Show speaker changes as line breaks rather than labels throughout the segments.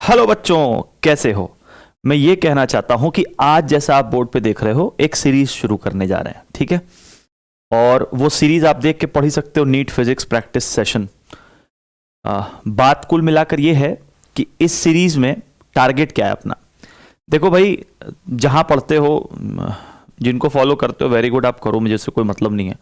Hello बच्चों, कैसे हो। मैं ये कहना चाहता हूं कि आज जैसा आप बोर्ड पे देख रहे हो एक सीरीज शुरू करने जा रहे हैं, ठीक है। और वो सीरीज आप देख के पढ़ ही सकते हो, नीट फिजिक्स प्रैक्टिस सेशन। बात कुल मिलाकर ये है कि इस सीरीज में टारगेट क्या है अपना। देखो भाई, जहां पढ़ते हो, जिनको फॉलो करते हो वेरी गुड, आप करो, मुझे इससे कोई मतलब नहीं है।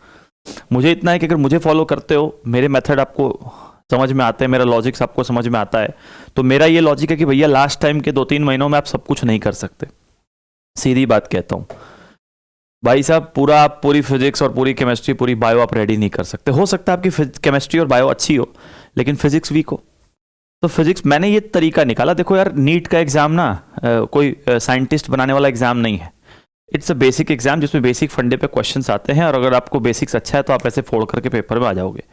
मुझे इतना है कि अगर मुझे फॉलो करते हो, मेरे मेथड आपको समझ में आते हैं, मेरा लॉजिक्स आपको समझ में आता है, तो मेरा ये लॉजिक है कि भैया लास्ट टाइम के 2-3 महीनों में आप सब कुछ नहीं कर सकते। सीधी बात कहता हूं भाई साहब, पूरी फिजिक्स और पूरी केमिस्ट्री, पूरी बायो आप रेडी नहीं कर सकते। हो सकता है आपकी केमिस्ट्री और बायो अच्छी हो लेकिन फिजिक्स वीक हो। तो फिजिक्स मैंने ये तरीका निकाला। देखो यार, नीट का एग्जाम ना कोई साइंटिस्ट बनाने वाला एग्जाम नहीं है। इट्स अ बेसिक एग्जाम जिसमें बेसिक फंडे पे क्वेश्चंस आते हैं, और अगर आपको बेसिक्स अच्छा है तो आप ऐसे फोड़ करके पेपर में आ जाओगे।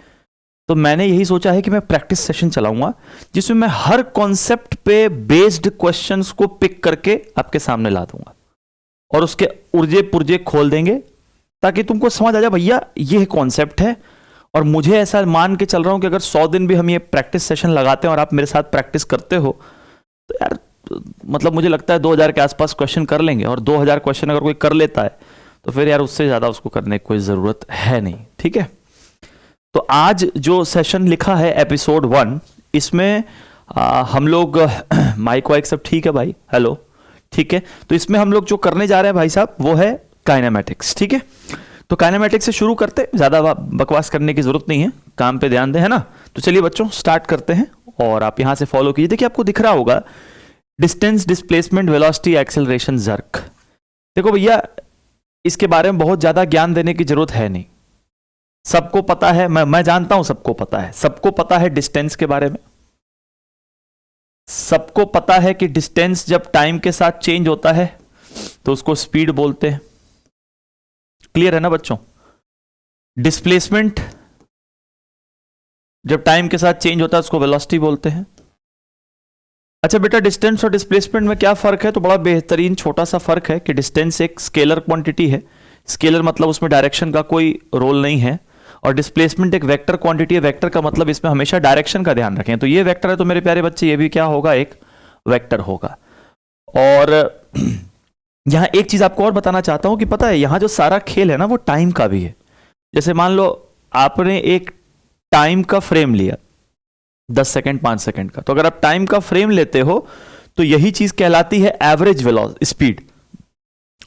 तो मैंने यही सोचा है कि मैं प्रैक्टिस सेशन चलाऊंगा जिसमें मैं हर कॉन्सेप्ट पे बेस्ड क्वेश्चंस को पिक करके आपके सामने ला दूंगा और उसके उर्जे पुर्जे खोल देंगे ताकि तुमको समझ आ जाए भैया ये कॉन्सेप्ट है। और मुझे ऐसा मान के चल रहा हूं कि अगर 100 दिन भी हम ये प्रैक्टिस सेशन लगाते हैं और आप मेरे साथ प्रैक्टिस करते हो तो यार, मतलब मुझे लगता है 2000 के आसपास क्वेश्चन कर लेंगे। और 2000 क्वेश्चन अगर कोई कर लेता है तो फिर यार उससे ज्यादा उसको करने की कोई जरूरत है नहीं, ठीक है। तो आज जो सेशन लिखा है एपिसोड 1, इसमें हम लोग माइक वाइक सब ठीक है भाई, हेलो, ठीक है। तो इसमें हम लोग जो करने जा रहे हैं भाई साहब वो है काइनेमैटिक्स, ठीक है। तो काइनेमैटिक्स से शुरू करते, ज्यादा बकवास करने की जरूरत नहीं है, काम पे ध्यान दें, है ना। तो चलिए बच्चों स्टार्ट करते हैं और आप यहां से फॉलो कीजिए। देखिए आपको दिख रहा होगा distance, displacement, velocity, acceleration, jerk. देखो भैया, इसके बारे में बहुत ज्यादा ज्ञान देने की जरूरत है नहीं, सबको पता है। मैं जानता हूं सबको पता है। सबको पता है डिस्टेंस के बारे में, सबको पता है कि डिस्टेंस जब टाइम के साथ चेंज होता है तो उसको स्पीड बोलते हैं। क्लियर है ना बच्चों। डिस्प्लेसमेंट जब टाइम के साथ चेंज होता है उसको वेलोसिटी बोलते हैं। अच्छा बेटा, डिस्टेंस और डिस्प्लेसमेंट में क्या फर्क है? तो बड़ा बेहतरीन छोटा सा फर्क है कि डिस्टेंस एक स्केलर क्वांटिटी है। स्केलर मतलब उसमें डायरेक्शन का कोई रोल नहीं है, और डिस्प्लेसमेंट एक वेक्टर क्वांटिटी है। वेक्टर का मतलब इसमें हमेशा डायरेक्शन का ध्यान रखें। तो ये वेक्टर है तो मेरे प्यारे बच्चे, ये भी क्या होगा? एक वेक्टर होगा। और यहां एक चीज आपको और बताना चाहता हूं कि पता है यहां जो सारा खेल है ना वो टाइम का भी है। जैसे मान लो आपने एक टाइम का फ्रेम लिया, 10 सेकंड 5 सेकंड का, तो अगर आप टाइम का फ्रेम लेते हो तो यही चीज कहलाती है एवरेज स्पीड।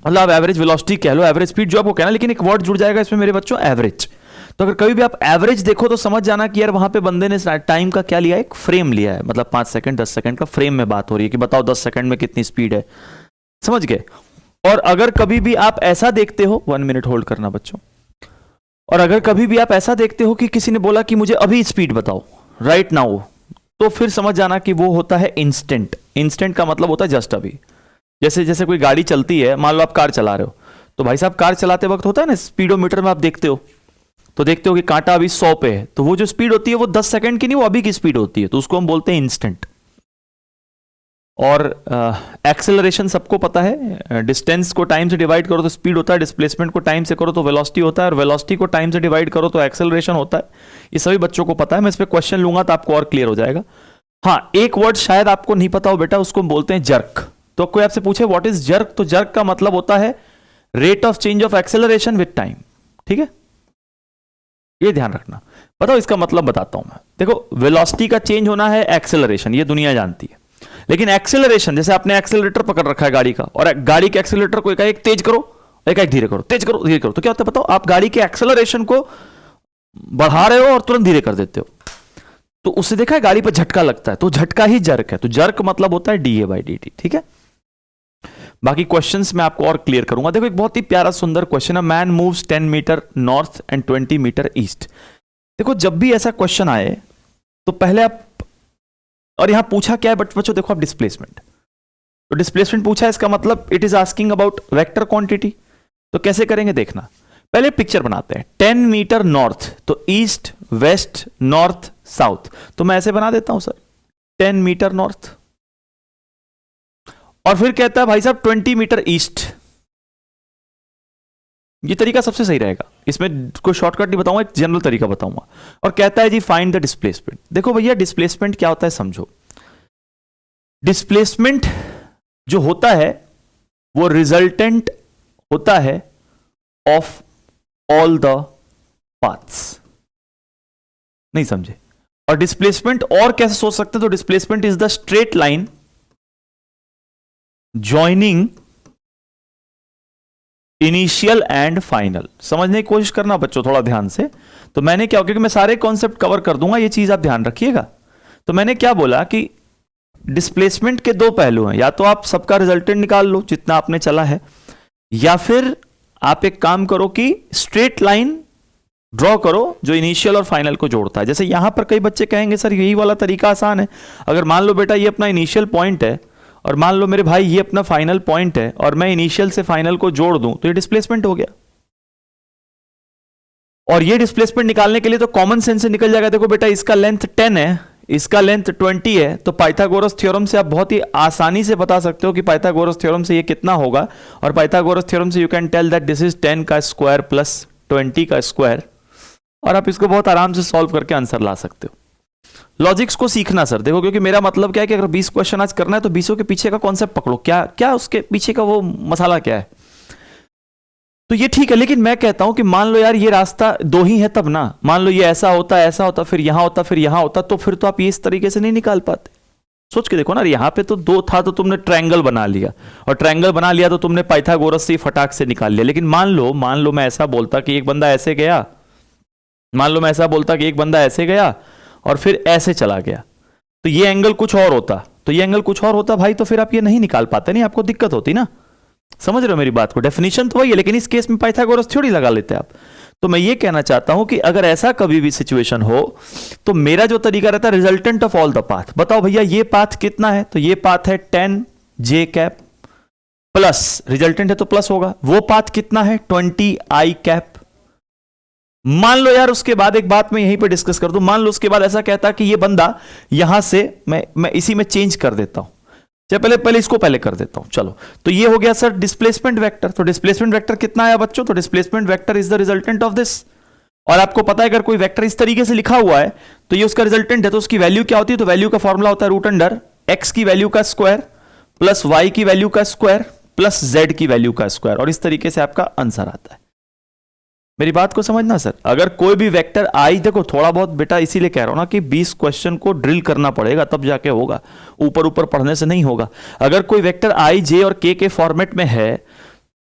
मतलब आप एवरेज वेलोसिटी कह लो, एवरेज स्पीड जो आपको कहना, लेकिन एक वर्ड जुड़ जाएगा इसमें मेरे बच्चों, एवरेज। तो अगर कभी भी आप एवरेज देखो तो समझ जाना कि यार वहां पे बंदे ने टाइम का क्या लिया है? एक फ्रेम लिया है। मतलब 5 सेकंड 10 सेकंड का फ्रेम में बात हो रही है कि बताओ 10 सेकंड में कितनी स्पीड है। समझ गए। और अगर कभी भी आप ऐसा देखते हो, 1 मिनट होल्ड करना बच्चों। और अगर कभी भी आप ऐसा देखते हो कि किसी ने बोला कि मुझे अभी स्पीड बताओ, राइट नाउ, तो फिर समझ जाना कि वो होता है इंस्टेंट। इंस्टेंट का मतलब होता है जस्ट अभी। जैसे जैसे कोई गाड़ी चलती है, मान लो आप कार चला रहे हो, तो भाई साहब कार चलाते वक्त होता है ना, स्पीडोमीटर में आप देखते हो तो देखते हो कि कांटा अभी 100 पे है, तो वो जो स्पीड होती है वो 10 सेकंड की नहीं, वो अभी की स्पीड होती है, तो उसको हम बोलते हैं इंस्टेंट। और एक्सेलरेशन सबको पता है, डिस्टेंस को टाइम से डिवाइड करो तो स्पीड होता है, डिस्प्लेसमेंट को टाइम से करो तो वेलोसिटी होता है, और वेलोसिटी को टाइम से डिवाइड करो तो एक्सेलरेशन होता है। ये सभी बच्चों को पता है। मैं इस पर क्वेश्चन लूंगा तो आपको और क्लियर हो जाएगा। हाँ, एक वर्ड शायद आपको नहीं पता हो बेटा, उसको हम बोलते हैं जर्क। तो कोई आपसे पूछे व्हाट इज जर्क, तो जर्क का मतलब होता है rate of change of acceleration with time, ठीक है। ये ध्यान रखना। बताओ इसका मतलब बताता हूं मैं। देखो, वेलोसिटी का चेंज होना है एक्सेलरेशन, ये दुनिया जानती है। लेकिन एक्सेलरेशन, जैसे आपने एक्सेलरेटर पकड़ रखा है गाड़ी का, और गाड़ी के एक्सेलरेटर को एक तेज करो, एक धीरे करो, तेज करो धीरे करो, तो क्या होता है बताओ? आप गाड़ी के एक्सेलरेशन को बढ़ा रहे हो और तुरंत धीरे कर देते हो, तो उससे देखा है गाड़ी पर झटका लगता है, तो झटका ही जर्क है। तो जर्क मतलब होता है DA/dt, ठीक है। बाकी क्वेश्चंस मैं आपको और क्लियर करूंगा। देखो एक बहुत ही प्यारा सुंदर क्वेश्चन है, man moves 10 metre north and 20 metre east. देखो जब भी ऐसा क्वेश्चन आए तो पहले आप, और यहां पूछा क्या है बच्चों, देखो आप डिस्प्लेसमेंट, तो डिस्प्लेसमेंट पूछा है, इसका मतलब it is asking about vector quantity. तो कैसे करेंगे देखना, पहले पिक्चर बनाते हैं। 10 मीटर नॉर्थ, तो ईस्ट वेस्ट नॉर्थ साउथ, तो मैं ऐसे बना देता हूं सर, 10 मीटर नॉर्थ। और फिर कहता है भाई साहब 20 मीटर ईस्ट। ये तरीका सबसे सही रहेगा, इसमें कोई शॉर्टकट नहीं बताऊंगा, एक जनरल तरीका बताऊंगा। और कहता है जी फाइंड द डिस्प्लेसमेंट। देखो भैया डिस्प्लेसमेंट क्या होता है समझो। डिस्प्लेसमेंट जो होता है वो रिजल्टेंट होता है ऑफ ऑल द पाथ्स। नहीं समझे? और डिस्प्लेसमेंट और कैसे सोच सकते हैं? तो displacement is the straight line joining initial and final. समझने की कोशिश करना बच्चों थोड़ा ध्यान से। तो मैंने क्या, क्योंकि मैं सारे कॉन्सेप्ट कवर कर दूंगा, ये चीज आप ध्यान रखिएगा। तो मैंने क्या बोला कि डिस्प्लेसमेंट के दो पहलू हैं, या तो आप सबका रिजल्टेंट निकाल लो जितना आपने चला है, या फिर आप एक काम करो कि स्ट्रेट लाइन ड्रॉ करो जो इनिशियल और फाइनल को जोड़ता है। जैसे यहां पर कई बच्चे कहेंगे सर यही वाला तरीका आसान है। अगर मान लो बेटा ये अपना इनिशियल पॉइंट है और मान लो मेरे भाई ये अपना फाइनल पॉइंट है और मैं इनिशियल से फाइनल को जोड़ दूं तो ये डिस्प्लेसमेंट हो गया। और ये डिस्प्लेसमेंट निकालने के लिए तो कॉमन सेंस से निकल जाएगा। देखो बेटा इसका लेंथ 10 है, इसका लेंथ 20 है, तो पाइथागोरस थ्योरम से आप बहुत ही आसानी से बता सकते हो कि पाइथागोरस थ्योरम से ये कितना होगा। और पाइथागोरस थ्योरम से you can tell that this is 10 का स्क्वायर प्लस 20 का स्क्वायर। और आप इसको बहुत आराम से सॉल्व करके आंसर ला सकते हो। लॉजिक्स को सीखना सर, देखो क्योंकि मेरा मतलब क्या है कि अगर 20 क्वेश्चन आज करना है तो 20 के पीछे का कॉन्सेप्ट पकड़ो, क्या क्या उसके पीछे का वो मसाला क्या है। तो ये ठीक है, लेकिन मैं कहता हूं कि मान लो यार ये रास्ता दो ही है तब ना, मान लो ये ऐसा होता फिर यहां होता फिर यहां होता, तो फिर तो आप ये इस तरीके से नहीं निकाल पाते। सोच के देखो ना, यहां पे तो दो था तो तुमने ट्रायंगल बना लिया, और ट्रायंगल बना लिया तो तुमने पाइथागोरस से फटाक से निकाल लिया। लेकिन मान लो मैं ऐसा बोलता कि एक बंदा ऐसे गया, मान लो मैं ऐसा बोलता कि एक बंदा ऐसे गया और फिर ऐसे चला गया, तो ये एंगल कुछ और होता, तो ये एंगल कुछ और होता भाई, तो फिर आप ये नहीं निकाल पाते, नहीं आपको दिक्कत होती ना। समझ रहे हो मेरी बात को? डेफिनेशन तो वही है, लेकिन इस केस में पाइथागोरस थ्योरी लगा लेते हैं आप। तो मैं ये कहना चाहता हूं कि अगर ऐसा कभी भी सिचुएशन हो तो मेरा जो तरीका रहता है resultant of all the path. बताओ भैया ये पाथ कितना है, तो ये पाथ है 10 जे कैप प्लस, रिजल्टेंट है तो प्लस होगा, वो पाथ कितना है 20 आई कैप। मान लो यार उसके बाद एक बात मैं यहीं पे डिस्कस कर दूं, मान लो उसके बाद ऐसा कहता कि ये बंदा यहां से मैं इसी में चेंज कर देता हूं, चलिए पहले इसको पहले कर देता हूं। चलो, तो ये हो गया सर डिस्प्लेसमेंट वेक्टर। तो डिस्प्लेसमेंट वेक्टर कितना आया बच्चों? तो displacement vector is the resultant of this. और आपको पता है अगर कोई वेक्टर इस तरीके से लिखा हुआ है तो ये उसका रिजल्टेंट है, तो उसकी वैल्यू क्या होती है? तो वैल्यू का फॉर्मूला होता है रूट अंडर एक्स की वैल्यू का स्क्वायर प्लस वाई की वैल्यू का स्क्वायर प्लस जेड की वैल्यू का स्क्वायर, और इस तरीके से आपका आंसर आता है। मेरी बात को समझना सर, अगर कोई भी वेक्टर आई, देखो थोड़ा बहुत बेटा इसीलिए कह रहा हूं ना कि 20 क्वेश्चन को ड्रिल करना पड़ेगा तब जाके होगा, ऊपर ऊपर पढ़ने से नहीं होगा। अगर कोई वेक्टर आई जे और के फॉर्मेट में है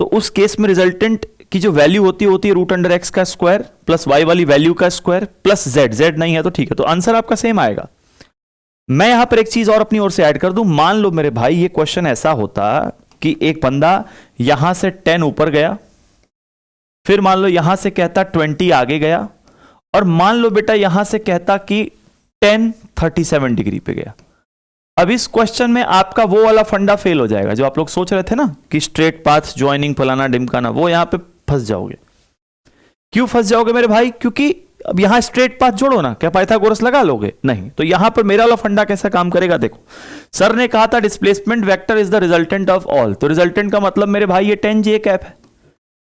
तो उस केस में रिजल्टेंट की जो वैल्यू होती है रूट अंडर एक्स का स्क्वायर प्लस वाई वाली वैल्यू का स्क्वायर प्लस जेड नहीं है तो ठीक है, तो आंसर आपका सेम आएगा। मैं यहां पर एक चीज और अपनी ओर से ऐड कर दूं, मान लो मेरे भाई ये क्वेश्चन ऐसा होता कि एक बंदा यहां से 10 ऊपर गया, फिर मान लो यहां से कहता 20 आगे गया, और मान लो बेटा यहां से कहता कि 10 37 डिग्री पे गया। अब इस क्वेश्चन में आपका वो वाला फंडा फेल हो जाएगा जो आप लोग सोच रहे थे ना कि स्ट्रेट पाथ ज्वाइनिंग फलाना डिमकाना, वो यहां पे फंस जाओगे। क्यों फंस जाओगे मेरे भाई? क्योंकि अब यहां स्ट्रेट पाथ जोड़ो ना, क्या पाइथागोरस लगा लोगे? नहीं। तो यहां पर मेरा वाला फंडा कैसा काम करेगा? देखो सर ने कहा था displacement vector is the resultant of all, तो रिजल्टेंट का मतलब मेरे भाई ये 10 जे कैप है।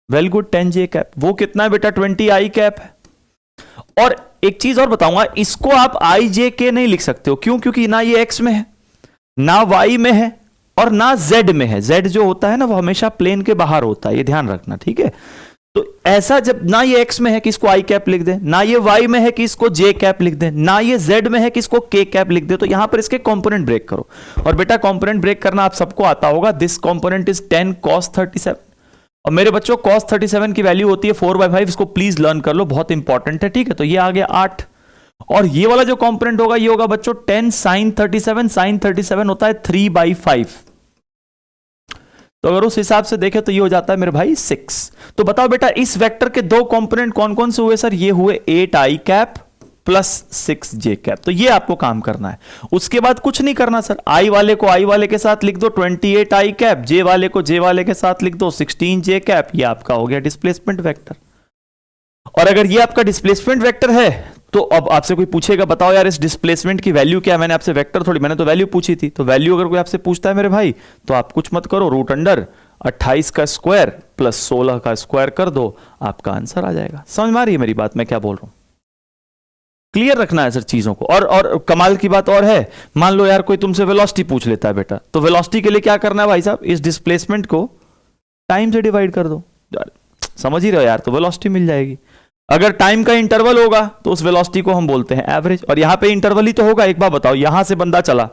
वेल गुड, 10 जे कैप, वो कितना है बेटा 20 आई कैप है। और एक चीज और बताऊंगा, इसको आप आई जे के नहीं लिख सकते हो, क्यों? क्योंकि ना ये एक्स में है ना वाई में है और ना जेड में है। जेड जो होता है ना वो हमेशा प्लेन के बाहर होता है, ये ध्यान रखना, ठीक है। तो ऐसा जब ना ये एक्स में है कि इसको आई कैप लिख दे, ना ये वाई में है कि इसको जे कैप लिख दे, ना ये जेड में है कि इसको के कैप लिख दे, तो यहां पर इसके कंपोनेंट ब्रेक करो। और बेटा कंपोनेंट ब्रेक करना आप सबको आता होगा। दिस कंपोनेंट इज 10 cos 37, और मेरे बच्चों cos 37 की वैल्यू होती है 4/5, इसको प्लीज लर्न कर लो, बहुत इंपॉर्टेंट है, ठीक है। तो ये आ गया 8, और ये वाला जो कंपोनेंट होगा ये होगा बच्चों 10 sin 37, sin 37 होता है 3/5, तो अगर उस हिसाब से देखें तो ये हो जाता है मेरे भाई 6। तो बताओ बेटा इस वेक्टर के दो कंपोनेंट कौन कौन से हुए सर? ये हुए 8 आई कैप प्लस 6 जे कैप। तो ये आपको काम करना है, उसके बाद कुछ नहीं करना सर। आई वाले को आई वाले के साथ लिख दो 28 आई कैप, जे वाले को जे वाले के साथ लिख दो 16 जे कैप, ये आपका हो गया डिस्प्लेसमेंट वेक्टर। और अगर ये आपका डिस्प्लेसमेंट वेक्टर है तो अब आपसे कोई पूछेगा बताओ यार इस डिस्प्लेसमेंट की वैल्यू क्या है? मैंने आपसे वेक्टर थोड़ी, मैंने तो वैल्यू पूछी थी। तो वैल्यू अगर कोई आपसे पूछता है मेरे भाई तो आप कुछ मत करो, रूट अंडर 28 का स्क्वायर प्लस 16 का स्क्वायर कर दो, आपका आंसर आ जाएगा। समझ में आ रही है मेरी बात, मैं क्या बोल रहा हूं? क्लियर रखना है सर चीजों को। और कमाल की बात और है, मान लो यार कोई तुमसे वेलोसिटी पूछ लेता है बेटा, तो वेलोसिटी के लिए क्या करना है भाई साहब, इस डिस्प्लेसमेंट को टाइम से डिवाइड कर दो, समझ ही रहे हो यार, तो वेलोसिटी मिल जाएगी। अगर टाइम का इंटरवल होगा तो उस वेलोसिटी को हम बोलते हैं एवरेज, और यहां पे इंटरवल ही तो होगा। एक बार बताओ, यहां से बंदा चला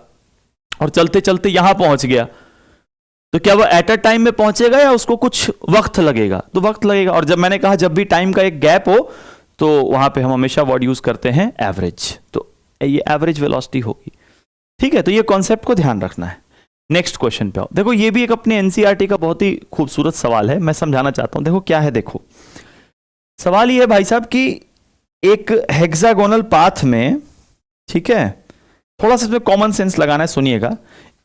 और चलते चलते यहां पहुंच गया, तो क्या वो एट अ टाइम में पहुंचेगा या उसको कुछ वक्त लगेगा? तो वक्त लगेगा। और जब मैंने कहा जब भी टाइम का एक गैप हो तो वहां पे हम हमेशा वर्ड यूज करते हैं एवरेज, तो ये एवरेज वेलोसिटी होगी। ठीक है, तो ये कॉन्सेप्ट को ध्यान रखना है। नेक्स्ट क्वेश्चन पे आओ। देखो ये भी एक अपने एनसीईआरटी का बहुत ही खूबसूरत सवाल है, मैं समझाना चाहता हूं। देखो क्या है, देखो सवाल ये है भाई साहब कि एक हेक्सागोनल पाथ में, ठीक है, थोड़ा सा इसमें कॉमन सेंस लगाना है, सुनिएगा।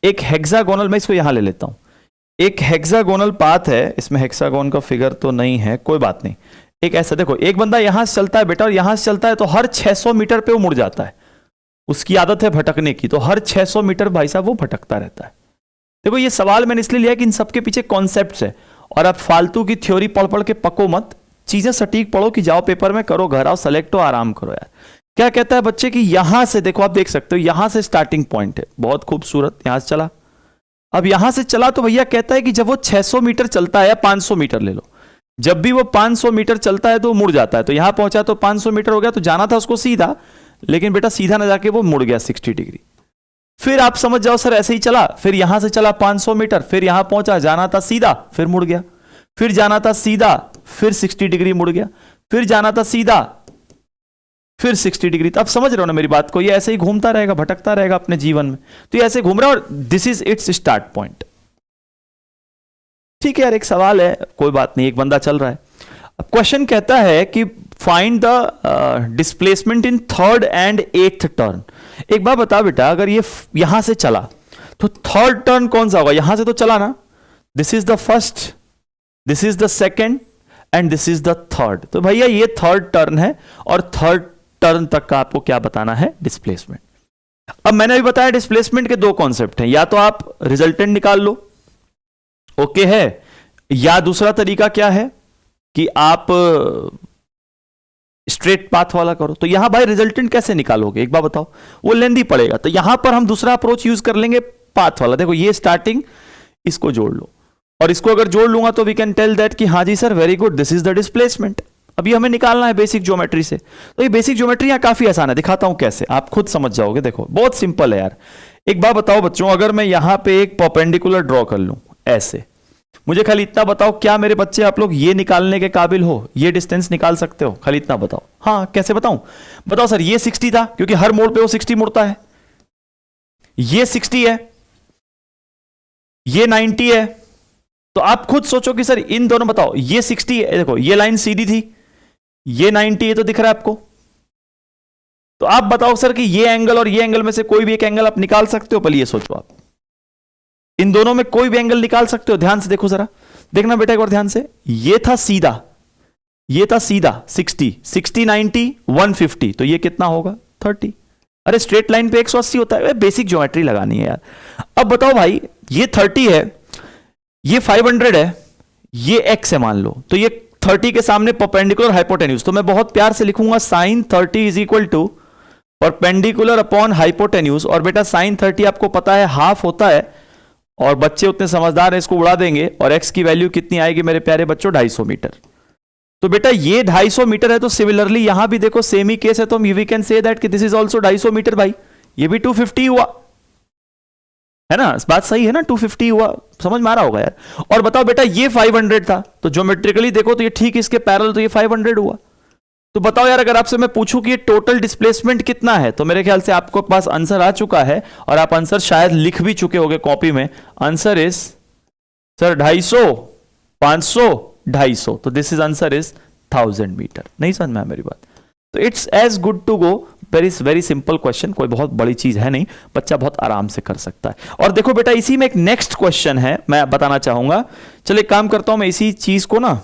एक हेक्सागोनल, मैं इसको यहां ले लेता हूं, एक हेक्सागोनल पाथ है, इसमें हेक्सागोन का फिगर तो नहीं है, कोई बात नहीं। एक ऐसा देखो, एक बंदा यहां से चलता है बेटा, और यहां से चलता है तो हर 600 मीटर पे वो मुड़ जाता है, उसकी आदत है भटकने की, तो हर 600 मीटर भाई साहब वो भटकता रहता है। देखो ये सवाल मैंने इसलिए लिया कि इन सबके पीछे कॉन्सेप्ट्स है, और आप फालतू की थ्योरी पढ़ पढ़ के पको मत, चीजें सटीक पढ़ो कि जाओ पेपर में करो, घर आओ, सेलेक्ट हो, आराम करो यार। क्या कहता है बच्चे कि यहां से देखो, आप देख सकते हो यहां से स्टार्टिंग पॉइंट है, बहुत खूबसूरत, यहां से चला। अब यहां से चला तो भैया कहता है कि जब वो 600 मीटर चलता है, या 500 मीटर ले लो, जब भी वो 500 मीटर चलता है तो मुड़ जाता है। तो यहां पहुंचा तो 500 मीटर हो गया, तो जाना था उसको सीधा, लेकिन बेटा सीधा ना जाके वो मुड़ गया 60 डिग्री। फिर आप समझ जाओ सर ऐसे ही चला, फिर यहां से चला 500 मीटर, फिर यहां पहुंचा, जाना था सीधा, फिर मुड़ गया, फिर जाना था सीधा, फिर 60 डिग्री मुड़ गया, फिर जाना था सीधा, फिर 60 डिग्री। तो आप समझ रहे हो ना मेरी बात को, ये ऐसे ही घूमता रहेगा, भटकता रहेगा अपने जीवन में, तो ये ऐसे घूम रहा है, और this is it's start point. ठीक है यार, एक सवाल है, कोई बात नहीं, एक बंदा चल रहा है। अब क्वेश्चन कहता है कि find the displacement in third and एथ टर्न। एक बार बता बेटा, अगर ये यहां से चला तो थर्ड टर्न कौन सा होगा? यहां से तो चला ना, this is the first, this is the second and this is the third. तो भैया ये थर्ड टर्न है, और थर्ड टर्न तक का आपको क्या बताना है? डिस्प्लेसमेंट। अब मैंने अभी बताया डिस्प्लेसमेंट के दो कॉन्सेप्ट हैं, या तो आप रिजल्टेंट निकाल लो, ओके है, या दूसरा तरीका क्या है कि आप स्ट्रेट पाथ वाला करो। तो यहां भाई रिजल्टेंट कैसे निकालोगे एक बार बताओ, वो लेंदी पड़ेगा। तो यहां पर हम दूसरा अप्रोच यूज कर लेंगे, पाथ वाला। देखो ये स्टार्टिंग, इसको जोड़ लो, और इसको अगर जोड़ लूंगा तो वी कैन टेल दैट कि हाँ जी sir, very good, this is the displacement. अभी हमें निकालना है बेसिक ज्योमेट्री से। तो ये बेसिक ज्योमेट्री यहां काफी आसान है, दिखाता हूं कैसे, आप खुद समझ जाओगे। देखो बहुत सिंपल है यार। एक बार बताओ बच्चों, अगर मैं यहां पे एक परपेंडिकुलर ड्रॉ कर लूं ऐसे, मुझे खाली इतना बताओ, क्या मेरे बच्चे आप लोग ये निकालने के काबिल हो, ये डिस्टेंस निकाल सकते हो? खाली इतना बताओ। हाँ कैसे बताऊं? बताओ सर, ये 60 था, क्योंकि हर मोड़ पे वो 60 मुड़ता है, ये 60 है, ये 90 है। तो आप खुद सोचो कि सर इन दोनों, बताओ ये 60 है, देखो ये लाइन सीधी थी, ये 90 है, तो दिख रहा है आपको। तो आप बताओ सर कि ये एंगल और ये एंगल में से कोई भी एक एंगल आप निकाल सकते हो? पहले ये सोचो, आप इन दोनों में कोई भी एंगल निकाल सकते हो? ध्यान से देखो जरा, देखना बेटा एक बार ध्यान से। ये था सीधा, ये था सीधा 60, 60 90 150, तो ये कितना होगा? 30। अरे स्ट्रेट लाइन पे 180 होता है, बेसिक ज्योमेट्री लगानी है यार। अब बताओ भाई, ये 30 है, ये 500 है, ये x है मान लो, तो ये 30 के सामने परपेंडिकुलर हाइपोटेन्यूज, तो मैं बहुत प्यार से लिखूंगा sin 30 is equal to perpendicular upon hypotenuse. और बेटा sin 30 आपको पता है हाफ होता है, और बच्चे उतने समझदार हैं, इसको उड़ा देंगे, और x की वैल्यू कितनी आएगी मेरे प्यारे बच्चों? 250 मीटर। तो बेटा ये 250 मीटर है, तो सिमिलरली यहां भी देखो सेम ही केस है, तो वी कैन से दैट कि दिस इज ऑल्सो 250 मीटर। भाई ये भी 250 हुआ है ना, बात सही है ना, 250 हुआ, समझ में आ रहा होगा यार। और बताओ बेटा ये 500 था, तो ज्योमेट्रिकली देखो तो ये ठीक इसके पैरेलल, तो ये 500 हुआ। तो बताओ यार, अगर आपसे मैं पूछूं कि ये टोटल डिस्प्लेसमेंट कितना है, तो मेरे ख्याल से आपको पास आंसर आ चुका है, और आप आंसर शायद लिख भी चुके होंगे कॉपी में। आंसर इज सर 250, 500, 250, तो this is answer is 1000 metre. नहीं समझ में आया मेरी बात? तो it's as good to go, very simple question, कोई बहुत बड़ी चीज है नहीं, बच्चा बहुत आराम से कर सकता है। और देखो बेटा इसी में एक नेक्स्ट क्वेश्चन है, मैं बताना चाहूंगा। चलो एक काम करता हूं, मैं इसी चीज को ना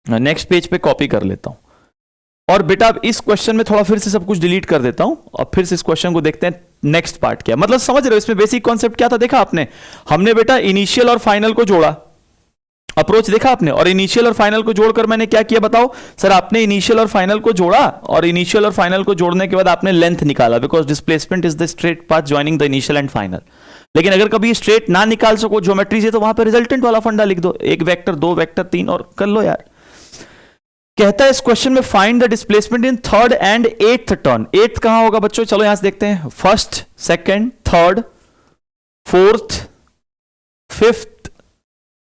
नेक्स्ट पेज पे कॉपी कर लेता हूं, और बेटा अब इस क्वेश्चन में थोड़ा फिर से सब कुछ डिलीट कर देता हूं, और फिर से इस क्वेश्चन को देखते हैं नेक्स्ट पार्ट क्या, मतलब समझ रहे हो इसमें बेसिक कॉन्सेप्ट क्या था? देखा आपने, हमने बेटा इनिशियल और फाइनल को जोड़ा, अप्रोच देखा आपने, और इनिशियल और फाइनल को जोड़कर मैंने क्या किया बताओ सर, आपने इनिशियल और फाइनल को जोड़ा, और इनिशियल और फाइनल को जोड़ने के बाद आपने लेंथ निकाला, because displacement is the straight path joining the initial and final. लेकिन अगर कभी स्ट्रेट ना निकाल सको ज्योमेट्री से, तो वहां पे रिजल्टेंट वाला फंडा लिख दो, एक वेक्टर, दो वेक्टर, तीन, और कर लो यार। कहता है इस क्वेश्चन में find the displacement in third and eighth turn. Eighth कहां होगा बच्चों, चलो यहां से देखते हैं, first, second, third, fourth, fifth,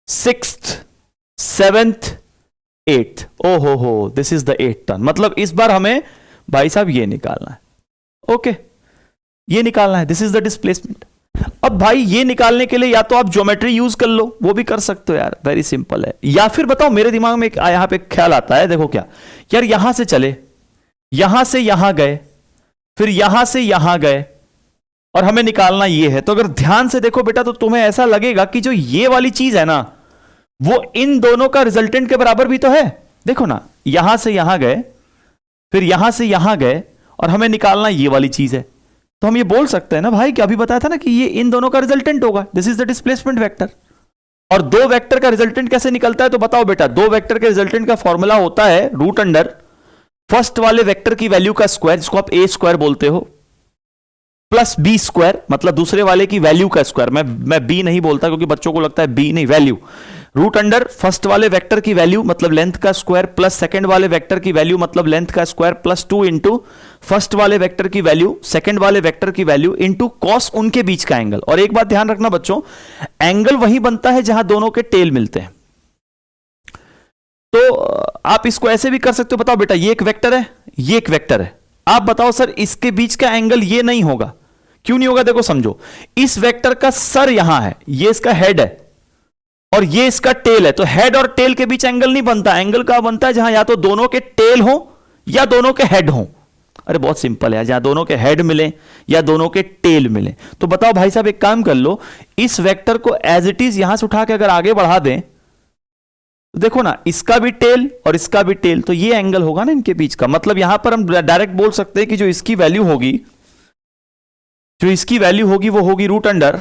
sixth, seventh, eighth. ओ हो, this is the eighth turn. मतलब इस बार हमें भाई साहब ये निकालना है, ओके, ये निकालना है, दिस इज द डिस्प्लेसमेंट। अब भाई ये निकालने के लिए या तो आप ज्योमेट्री यूज कर लो, वो भी कर सकते हो यार, वेरी सिंपल है। या फिर बताओ, मेरे दिमाग में यहां पे ख्याल आता है, देखो क्या यार, यहां से चले, यहां से यहां गए, फिर यहां से यहां गए, और हमें निकालना ये है। तो अगर ध्यान से देखो बेटा, तो तुम्हें ऐसा लगेगा कि जो ये वाली चीज है ना, वो इन दोनों का रिजल्टेंट के बराबर भी तो है। देखो ना, यहां से यहां गए, फिर यहां से यहां गए, और हमें निकालना ये वाली चीज है। तो हम ये बोल सकते हैं ना भाई, कि अभी बताया था ना कि ये इन दोनों का रिजल्टेंट होगा, this is the displacement vector. और दो वेक्टर का रिजल्टेंट कैसे निकलता है, तो बताओ बेटा, दो वेक्टर के रिजल्टेंट का फॉर्मूला होता है रूट अंडर फर्स्ट वाले वेक्टर की वैल्यू का स्क्वायर, जिसको आप ए स्क्वायर बोलते हो, प्लस बी स्क्वायर, मतलब दूसरे वाले की वैल्यू का स्क्वायर। मैं बी नहीं बोलता क्योंकि बच्चों को लगता है बी, नहीं, वैल्यू। रूट अंडर फर्स्ट वाले वेक्टर की वैल्यू मतलब लेंथ का स्क्वायर, प्लस सेकंड वाले वेक्टर की वैल्यू मतलब लेंथ का स्क्वायर, प्लस 2 इंटू फर्स्ट वाले वेक्टर की वैल्यू, सेकंड वाले वेक्टर की वैल्यू, इंटू कॉस उनके बीच का एंगल। और एक बात ध्यान रखना बच्चों, एंगल वही बनता है जहां दोनों के टेल मिलते हैं। तो आप इसको ऐसे भी कर सकते हो, बताओ बेटा, ये एक वेक्टर है, ये एक वेक्टर है, आप बताओ सर इसके बीच का एंगल ये नहीं होगा, क्यों नहीं होगा? देखो समझो, इस वेक्टर का सर यहां है, ये इसका हेड है, और ये इसका टेल है। तो हेड और टेल के बीच एंगल नहीं बनता। एंगल का बनता है जहां या तो दोनों के टेल हो या दोनों के हेड हो। अरे बहुत सिंपल है, जहां दोनों के हेड मिले या दोनों के टेल मिले। तो बताओ भाई साहब, एक काम कर लो, इस वेक्टर को एज इट इज यहां से उठा के अगर आगे बढ़ा दें, तो देखो ना, इसका भी टेल और इसका भी टेल, तो ये एंगल होगा ना इनके बीच का। मतलब यहां पर हम डायरेक्ट बोल सकते हैं कि जो इसकी वैल्यू होगी, वो होगी रूट अंडर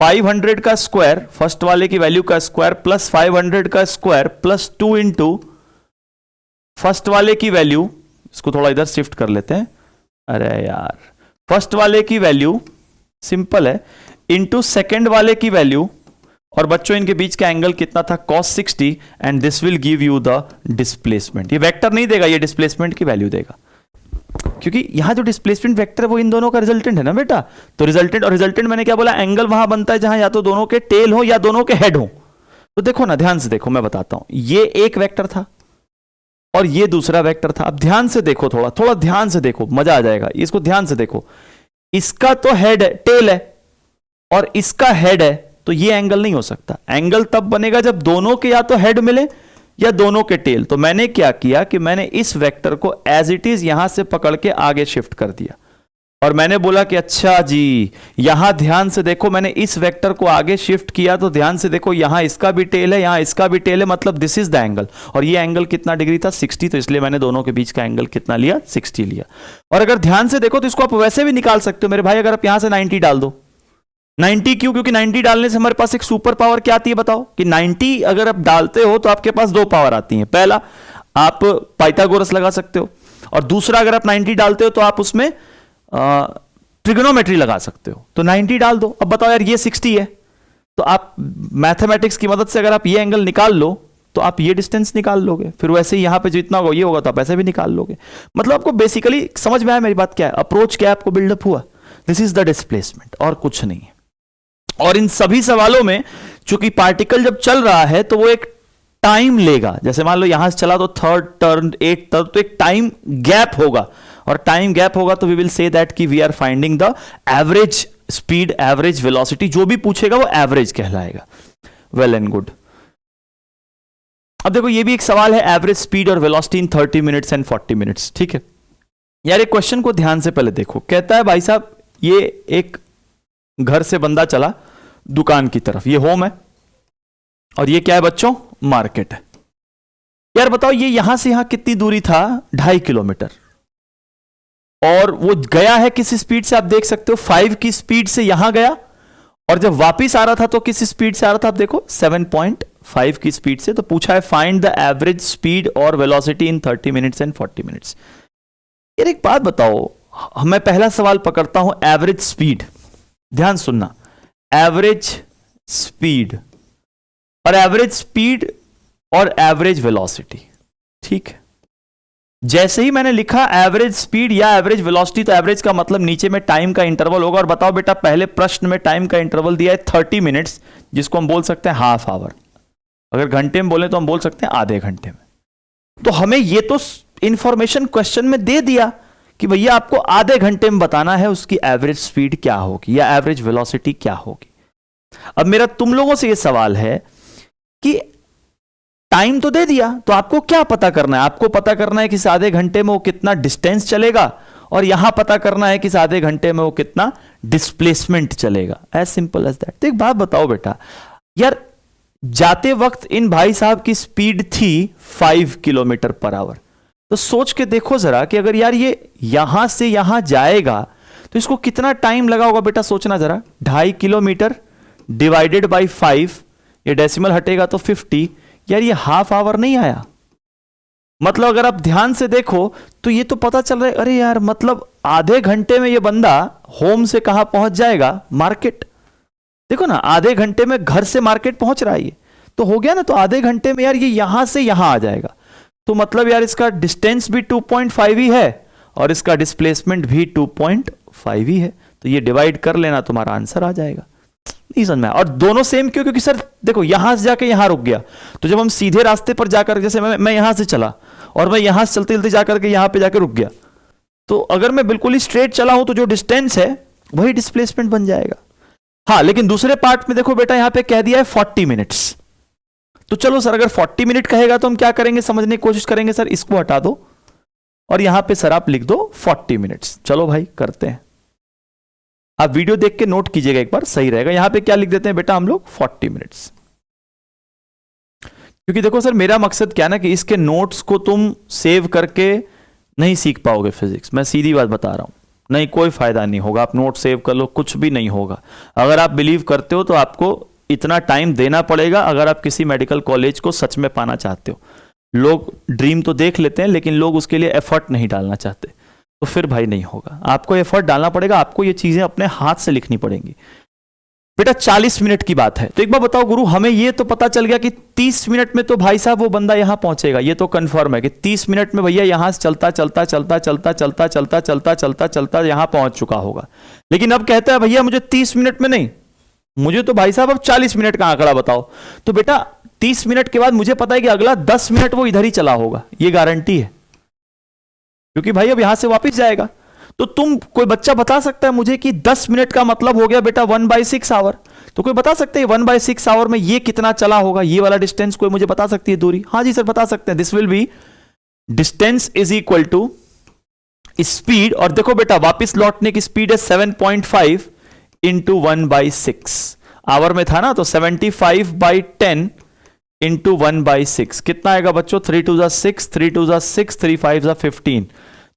500 का स्क्वायर, फर्स्ट वाले की वैल्यू का स्क्वायर, प्लस 500 का स्क्वायर, प्लस 2 इंटू फर्स्ट वाले की वैल्यू, इसको थोड़ा इधर शिफ्ट कर लेते हैं, अरे यार, फर्स्ट वाले की वैल्यू सिंपल है, इंटू सेकेंड वाले की वैल्यू, और बच्चों इनके बीच का एंगल कितना था, cos 60, and this will give you the displacement. ये वेक्टर नहीं देगा, ये डिस्प्लेसमेंट की वैल्यू देगा, क्योंकि यहां जो डिस्प्लेसमेंट वेक्टर है वो इन दोनों का रिजल्टेंट है ना बेटा। तो रिजल्टेंट, और रिजल्टेंट मैंने क्या बोला, एंगल वहां बनता है जहां या तो दोनों के टेल हो या दोनों के हेड हो। तो देखो ना, ध्यान से देखो, मैं बताता हूं, ये एक वेक्टर था और ये दूसरा वेक्टर था। अब ध्यान से देखो, थोड़ा ध्यान से देखो, मजा आ जाएगा। इसको ध्यान से देखो, इसका तो हेड है, टेल है, और इसका हेड है, तो ये एंगल नहीं हो सकता। एंगल तब बनेगा जब दोनों के या तो हेड मिले या दोनों के टेल। तो मैंने क्या किया कि मैंने इस वेक्टर को एज इट इज यहां से पकड़ के आगे शिफ्ट कर दिया, और मैंने बोला कि अच्छा जी, यहां ध्यान से देखो, मैंने इस वेक्टर को आगे शिफ्ट किया, तो ध्यान से देखो, यहां इसका भी टेल है, यहां इसका भी टेल है, मतलब दिस इज द एंगल। और ये एंगल कितना डिग्री था, 60, तो इसलिए मैंने दोनों के बीच का एंगल कितना लिया, 60 लिया। और अगर ध्यान से देखो तो इसको आप वैसे भी निकाल सकते हो मेरे भाई, अगर आप यहां से 90 डाल दो। 90 क्यों? क्योंकि 90 डालने से हमारे पास एक सुपर पावर क्या आती है बताओ, कि 90 अगर आप डालते हो तो आपके पास दो पावर आती हैं। पहला, आप पाइथागोरस लगा सकते हो, और दूसरा, अगर आप 90 डालते हो तो आप उसमें ट्रिग्नोमेट्री लगा सकते हो। तो 90 डाल दो। अब बताओ यार, ये 60 है, तो आप मैथमेटिक्स की मदद से अगर आप ये एंगल निकाल लो तो आप ये डिस्टेंस निकाल लोगे। फिर वैसे ही यहां पे जितना होगा ये होगा तो आप ऐसे भी निकाल लोगे। मतलब आपको बेसिकली समझ में आया मेरी बात क्या है, अप्रोच क्या है, आपको बिल्डअप हुआ। दिस इज द डिस्प्लेसमेंट, और कुछ नहीं है। और इन सभी सवालों में चूंकि पार्टिकल जब चल रहा है तो वो एक टाइम लेगा। जैसे मान लो यहां से चला तो थर्ड टर्न, एट टर्न, तो एक टाइम गैप होगा, और टाइम गैप होगा तो वी विल से दैट कि we are finding the average speed, average velocity. जो भी पूछेगा वो एवरेज कहलाएगा। Well and good. अब देखो, ये भी एक सवाल है, एवरेज स्पीड और velocity in 30 minutes and 40 minutes. ठीक है यार, एक क्वेश्चन को ध्यान से पहले देखो। कहता है भाई साहब, ये एक घर से बंदा चला दुकान की तरफ, ये होम है, और ये क्या है बच्चों, मार्केट है। यार बताओ, ये यहां से यहां कितनी दूरी था, 2.5 किलोमीटर, और वो गया है किस स्पीड से, आप देख सकते हो 5 की स्पीड से यहां गया, और जब वापिस आ रहा था तो किस स्पीड से आ रहा था, आप देखो 7.5 की स्पीड से। तो पूछा है फाइंड द एवरेज स्पीड और velocity in 30 minutes and 40 minutes. यार एक बात बताओ, मैं पहला सवाल पकड़ता हूं एवरेज स्पीड, ध्यान सुनना, एवरेज स्पीड और एवरेज स्पीड और एवरेज वेलोसिटी, ठीक है। जैसे ही मैंने लिखा एवरेज स्पीड या एवरेज वेलोसिटी, तो एवरेज का मतलब नीचे में टाइम का इंटरवल होगा। और बताओ बेटा, पहले प्रश्न में टाइम का इंटरवल दिया है 30 मिनट्स, जिसको हम बोल सकते हैं हाफ आवर। अगर घंटे में बोले तो हम बोल सकते हैं आधे घंटे में। तो हमें ये तो इंफॉर्मेशन क्वेश्चन में दे दिया कि भैया आपको आधे घंटे में बताना है उसकी एवरेज स्पीड क्या होगी या एवरेज वेलोसिटी क्या होगी। अब मेरा तुम लोगों से यह सवाल है कि टाइम तो दे दिया, तो आपको क्या पता करना है? आपको पता करना है कि इस आधे घंटे में वो कितना डिस्टेंस चलेगा, और यहां पता करना है कि इस आधे घंटे में वो कितना डिस्प्लेसमेंट चलेगा। As simple as that. तो एक बात बताओ बेटा, यार जाते वक्त इन भाई साहब की स्पीड थी 5 किलोमीटर पर आवर। तो सोच के देखो जरा कि अगर यार ये यहां से यहां जाएगा तो इसको कितना टाइम लगा होगा बेटा, सोचना जरा। 2.5 किलोमीटर डिवाइडेड बाई 5, ये डेसिमल हटेगा तो 50। यार ये हाफ आवर नहीं आया। मतलब अगर आप ध्यान से देखो तो ये तो पता चल रहा है, अरे यार मतलब आधे घंटे में ये बंदा होम से कहां पहुंच जाएगा, मार्केट। देखो ना, आधे घंटे में घर से मार्केट पहुंच रहा है ये, तो हो गया ना। तो आधे घंटे में यार ये यहां से यहां आ जाएगा। तो मतलब यार इसका डिस्टेंस भी 2.5 ही है और इसका डिस्प्लेसमेंट भी 2.5 ही है। तो ये डिवाइड कर लेना, तुम्हारा आंसर आ जाएगा। नहीं समझ में? और दोनों सेम क्यों? क्योंकि सर देखो यहां से जाके यहां रुक गया, तो जब हम सीधे रास्ते पर जाकर, जैसे मैं यहां से चला और मैं यहां से चलते चलते जाकर के यहां पे जाकर रुक गया, तो अगर मैं बिल्कुल ही स्ट्रेट चला हूं तो जो डिस्टेंस है वही डिस्प्लेसमेंट बन जाएगा। हाँ, लेकिन दूसरे पार्ट में देखो बेटा, यहां पे कह दिया है 40 मिनट्स। तो चलो सर, अगर 40 मिनट कहेगा तो हम क्या करेंगे, समझने की कोशिश करेंगे। सर इसको हटा दो और यहां पे सर आप लिख दो 40 मिनट्स। चलो भाई करते हैं। आप वीडियो देख के नोट कीजिएगा एक बार, सही रहेगा। यहां पे क्या लिख देते हैं बेटा हम लोग, 40 मिनट्स। क्योंकि देखो सर, मेरा मकसद क्या ना कि इसके नोट्स को तुम सेव करके नहीं सीख पाओगे फिजिक्स। मैं सीधी बात बता रहा हूं, नहीं कोई फायदा नहीं होगा। आप नोट सेव कर लो, कुछ भी नहीं होगा। अगर आप बिलीव करते हो तो आपको इतना टाइम देना पड़ेगा अगर आप किसी मेडिकल कॉलेज को सच में पाना चाहते हो। लोग ड्रीम तो देख लेते हैं, लेकिन लोग उसके लिए एफर्ट नहीं डालना चाहते, तो फिर भाई नहीं होगा। आपको एफर्ट डालना पड़ेगा, आपको ये चीजें अपने हाथ से लिखनी पड़ेंगी। बेटा 40 मिनट की बात है, तो एक बार बताओ गुरु, हमें ये तो पता चल गया कि 30 मिनट में तो भाई साहब वो बंदा यहां पहुंचेगा। ये तो कंफर्म है कि 30 मिनट में भैया यहां से चलता चलता चलता चलता चलता चलता चलता चलता चलता यहां पहुंच चुका होगा। लेकिन अब कहता है भैया मुझे 30 मिनट में नहीं, मुझे तो भाई साहब अब 40 मिनट का आंकड़ा बताओ। तो बेटा 30 मिनट के बाद मुझे पता है कि अगला 10 मिनट वो इधर ही चला होगा, ये गारंटी है, क्योंकि भाई अब यहां से वापस जाएगा। तो तुम, कोई बच्चा बता सकता है मुझे कि 10 मिनट का मतलब हो गया बेटा 1/6 आवर। तो कोई बता सकते हैं 1/6 आवर में ये कितना चला होगा, ये वाला डिस्टेंस कोई मुझे बता सकती है दूरी? हाँ जी सर बता सकते हैं। This will be distance is equal to speed, और देखो बेटा वापस लौटने की स्पीड है 7.5 इंटू 1/6 आवर में था ना, तो 75/10 इंटू 1/6 कितना आएगा बच्चों? 3 2 जा 6, 3 2 जा 6, 3 5 जा 15,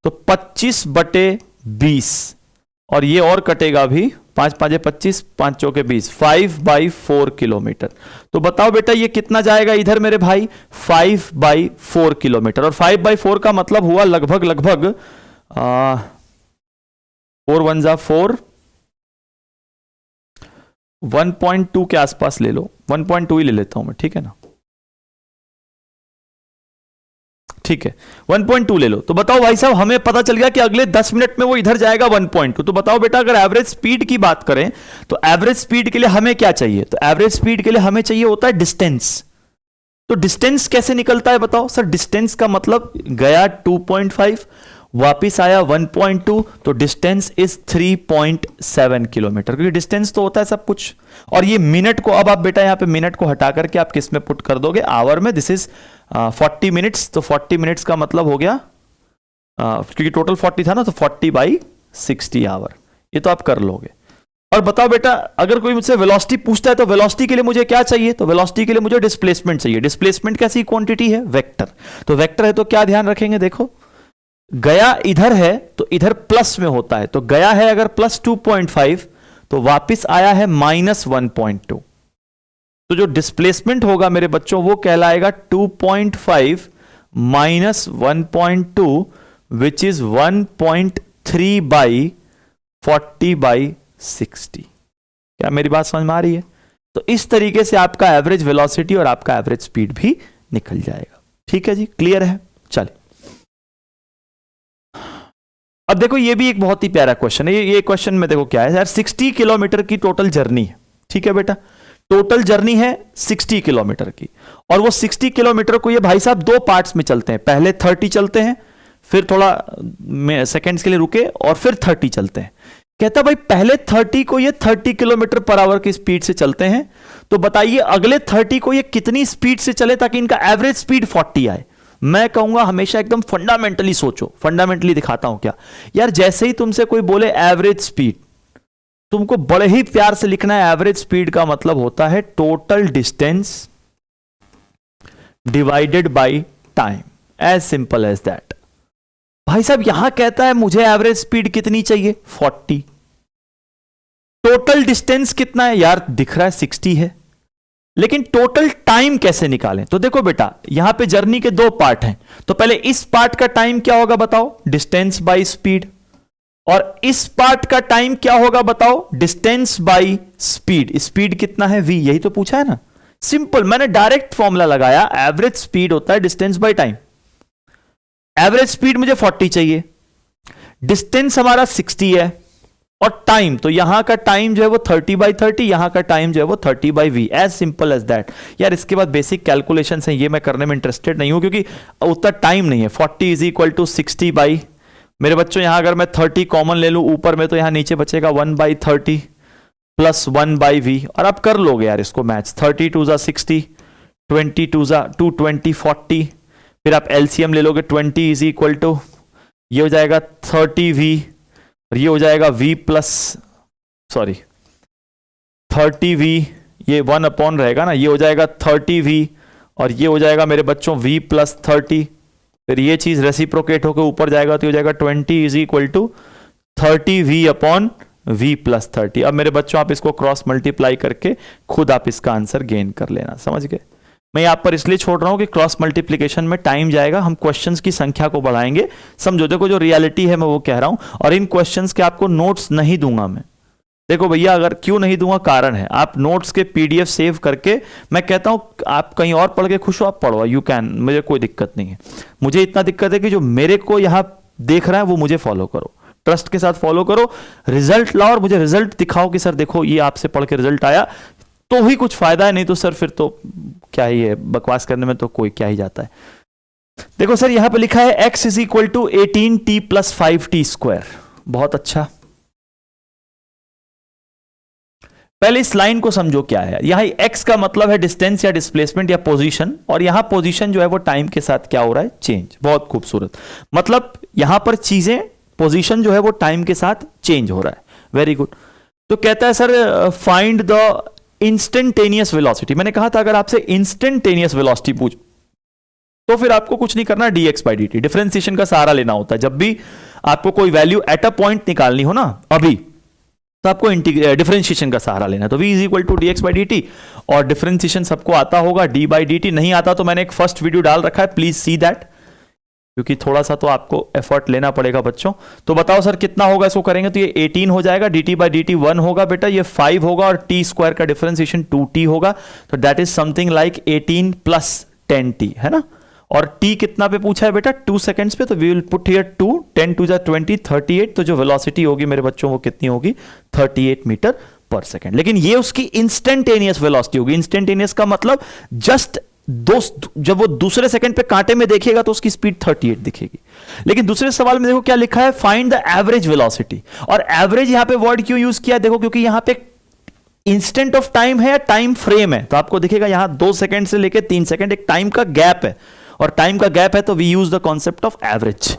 तो 25/20, और ये और कटेगा अभी, 5 5 25, 5 चौके 20, 5/4 किलोमीटर। तो बताओ बेटा ये कितना जाएगा इधर मेरे भाई? 5/4 किलोमीटर। और 5/4 का मतलब हुआ लगभग 4 1 जा 4, 1.2 के आसपास ले लो, 1.2 ही ले लेता हूं मैं, ठीक है ना? ठीक है 1.2 ले लो। तो बताओ भाई साहब, हमें पता चल गया कि अगले 10 मिनट में वो इधर जाएगा 1.2। तो बताओ बेटा, अगर एवरेज स्पीड की बात करें तो एवरेज स्पीड के लिए हमें क्या चाहिए? तो एवरेज स्पीड के लिए हमें चाहिए होता है डिस्टेंस। तो डिस्टेंस कैसे निकलता है बताओ? सर डिस्टेंस का मतलब गया 2.5, वापिस आया 1.2, तो डिस्टेंस इज 3.7 किलोमीटर, क्योंकि डिस्टेंस तो होता है सब कुछ। और ये मिनट को, अब आप बेटा यहां पे मिनट को हटा करके आप किस में पुट कर दोगे? आवर में। दिस इज 40 मिनट्स, तो 40 मिनट्स का मतलब हो गया, क्योंकि टोटल 40 था ना, तो 40/60 आवर, ये तो आप कर लोगे। और बताओ बेटा, अगर कोई मुझसे वेलोसिटी पूछता है तो वेलोसिटी के लिए मुझे क्या चाहिए? तो वेलोसिटी के लिए मुझे डिस्प्लेसमेंट चाहिए। डिस्प्लेसमेंट कैसी क्वांटिटी है? वेक्टर। तो वेक्टर है तो क्या ध्यान रखेंगे? देखो गया इधर है तो इधर प्लस में होता है, तो गया है अगर +2.5 तो वापस आया है -1.2। तो जो डिस्प्लेसमेंट होगा मेरे बच्चों वो कहलाएगा 2.5 माइनस 1.2 विच इज 1.3 बाई 40/60। क्या मेरी बात समझ में आ रही है? तो इस तरीके से आपका एवरेज वेलोसिटी और आपका एवरेज स्पीड भी निकल जाएगा। ठीक है जी, क्लियर है? चलिए अब देखो, ये भी एक बहुत ही प्यारा क्वेश्चन है। ये क्वेश्चन में देखो क्या है यार, 60 किलोमीटर की टोटल जर्नी है। ठीक है बेटा, टोटल जर्नी है 60 किलोमीटर की, और वो 60 किलोमीटर को ये भाई साहब दो पार्ट्स में चलते हैं। पहले 30 चलते हैं, फिर थोड़ा सेकंड्स के लिए रुके और फिर 30 चलते हैं। कहता भाई पहले 30 को ये 30 किलोमीटर पर आवर की स्पीड से चलते हैं, तो बताइए अगले 30 को ये कितनी स्पीड से चले ताकि इनका एवरेज स्पीड 40 आए। मैं कहूंगा हमेशा एकदम फंडामेंटली सोचो। फंडामेंटली दिखाता हूं क्या यार, जैसे ही तुमसे कोई बोले एवरेज स्पीड, तुमको बड़े ही प्यार से लिखना है एवरेज स्पीड का मतलब होता है total distance divided by time, as simple as that. भाई साहब यहां कहता है मुझे एवरेज स्पीड कितनी चाहिए, 40। टोटल डिस्टेंस कितना है यार, दिख रहा है 60 है, लेकिन टोटल टाइम कैसे निकालें? तो देखो बेटा, यहां पे जर्नी के दो पार्ट हैं, तो पहले इस पार्ट का टाइम क्या होगा बताओ, डिस्टेंस बाय स्पीड, और इस पार्ट का टाइम क्या होगा बताओ, डिस्टेंस बाय स्पीड। स्पीड कितना है, v, यही तो पूछा है ना। सिंपल, मैंने डायरेक्ट फॉर्मूला लगाया, एवरेज स्पीड होता है distance by time. Average speed मुझे 40 चाहिए, डिस्टेंस हमारा 60 है, और टाइम, तो यहां का टाइम जो है वो 30/30, यहां का टाइम जो है वो 30/v, as simple as that. यार इसके बाद बेसिक कैलकुलेशन है, ये मैं करने में इंटरेस्टेड नहीं हूं क्योंकि उतना टाइम नहीं है। 40 = 60 बाई, मेरे बच्चों यहां अगर मैं 30 कॉमन ले लूं ऊपर में, तो यहां नीचे बचेगा 1/30 प्लस 1/v, और आप कर लोगे यार इसको मैच। 30 2 = 60, 20 2 = 220, 40, फिर आप एलसीएम ले लोगे, 20 = ये हो जाएगा 30v, और ये हो जाएगा v प्लस, सॉरी 30v, ये 1 रहेगा ना, ये हो जाएगा 30v, और ये हो जाएगा मेरे बच्चों v प्लस 30, फिर ये चीज रेसिप्रोकेट होकर ऊपर जाएगा, तो हो जाएगा 20 = 30v/v प्लस 30। अब मेरे बच्चों आप इसको क्रॉस मल्टीप्लाई करके खुद आप इसका आंसर गेन कर लेना, समझ गए? मैं यहाँ पर इसलिए छोड़ रहा हूं कि क्रॉस मल्टीप्लिकेशन में टाइम जाएगा, हम क्वेश्चंस की संख्या को बढ़ाएंगे। समझो, देखो जो रियलिटी है मैं वो कह रहा हूं, और इन क्वेश्चंस के आपको नोट्स नहीं दूंगा मैं। देखो भैया, अगर क्यों नहीं दूंगा, कारण है, आप नोट्स के पीडीएफ सेव करके, मैं कहता हूं आप कहीं और पढ़ के खुश हो, आप पढ़ो, यू कैन, मुझे कोई दिक्कत नहीं है। मुझे इतना दिक्कत है कि जो मेरे को यहां देख रहा है वो मुझे फॉलो करो, ट्रस्ट के साथ फॉलो करो, रिजल्ट लाओ और मुझे रिजल्ट दिखाओ कि सर देखो ये आपसे पढ़ के रिजल्ट आया, तो ही कुछ फायदा है, नहीं तो सर फिर तो क्या ही है, बकवास करने में तो कोई क्या ही जाता है। देखो सर यहां पे लिखा है x = 18t + 5t²। बहुत अच्छा, पहले इस लाइन को समझो क्या है। यहां x का मतलब है डिस्टेंस या डिस्प्लेसमेंट या पोजीशन, और यहां पोजीशन जो है वो टाइम के साथ क्या हो रहा है, चेंज। बहुत खूबसूरत, मतलब यहां पर चीजें, पोजीशन जो है वो टाइम के साथ चेंज हो रहा है। Very good. तो कहता है sir find the instantaneous velocity. मैंने कहा था अगर आपसे इंस्टेंटेनियस वेलोसिटी पूछ तो फिर आपको कुछ नहीं करना, dx/dt, डिफरेंशिएशन का सहारा लेना होता है। जब भी आपको कोई वैल्यू एट अ पॉइंट निकालनी हो ना अभी, तो आपको डिफरेंशिएशन का सहारा लेना है। तो v = dx/dt, और डिफरेंशिएशन सबको आता होगा, d/dt। नहीं आता तो मैंने एक फर्स्ट वीडियो डाल रखा है, प्लीज सी दैट, क्योंकि थोड़ा सा तो आपको एफर्ट लेना पड़ेगा बच्चों। तो बताओ सर कितना होगा, इसको करेंगे तो ये 18 हो जाएगा, dt/dt 1 होगा बेटा, ये 5 होगा, और t² का डिफरेंशिएशन 2t होगा, तो that is something like 18 + 10t, है ना। और t कितना पे पूछा है बेटा, 2 सेकंड्स पे, तो वी विल पुट हियर 2, 10 2 = 20, 38। तो जो वेलोसिटी होगी मेरे बच्चों वो कितनी होगी, 38 मीटर पर सेकंड। लेकिन ये उसकी इंस्टेंटेनियस वेलोसिटी होगी। इंस्टेंटेनियस का मतलब जस्ट जब वो दूसरे सेकंड पे कांटे में देखेगा तो उसकी स्पीड 38 दिखेगी। लेकिन दूसरे सवाल में देखो क्या लिखा है, फाइंड द एवरेज वेलोसिटी। और एवरेज यहां पे वर्ड क्यों यूज किया, देखो क्योंकि यहां पे इंस्टेंट ऑफ टाइम है, टाइम फ्रेम है, तो आपको दिखेगा यहां 2 सेकंड से लेकर 3 सेकंड एक टाइम का गैप है, और टाइम का गैप है तो we use the concept of average.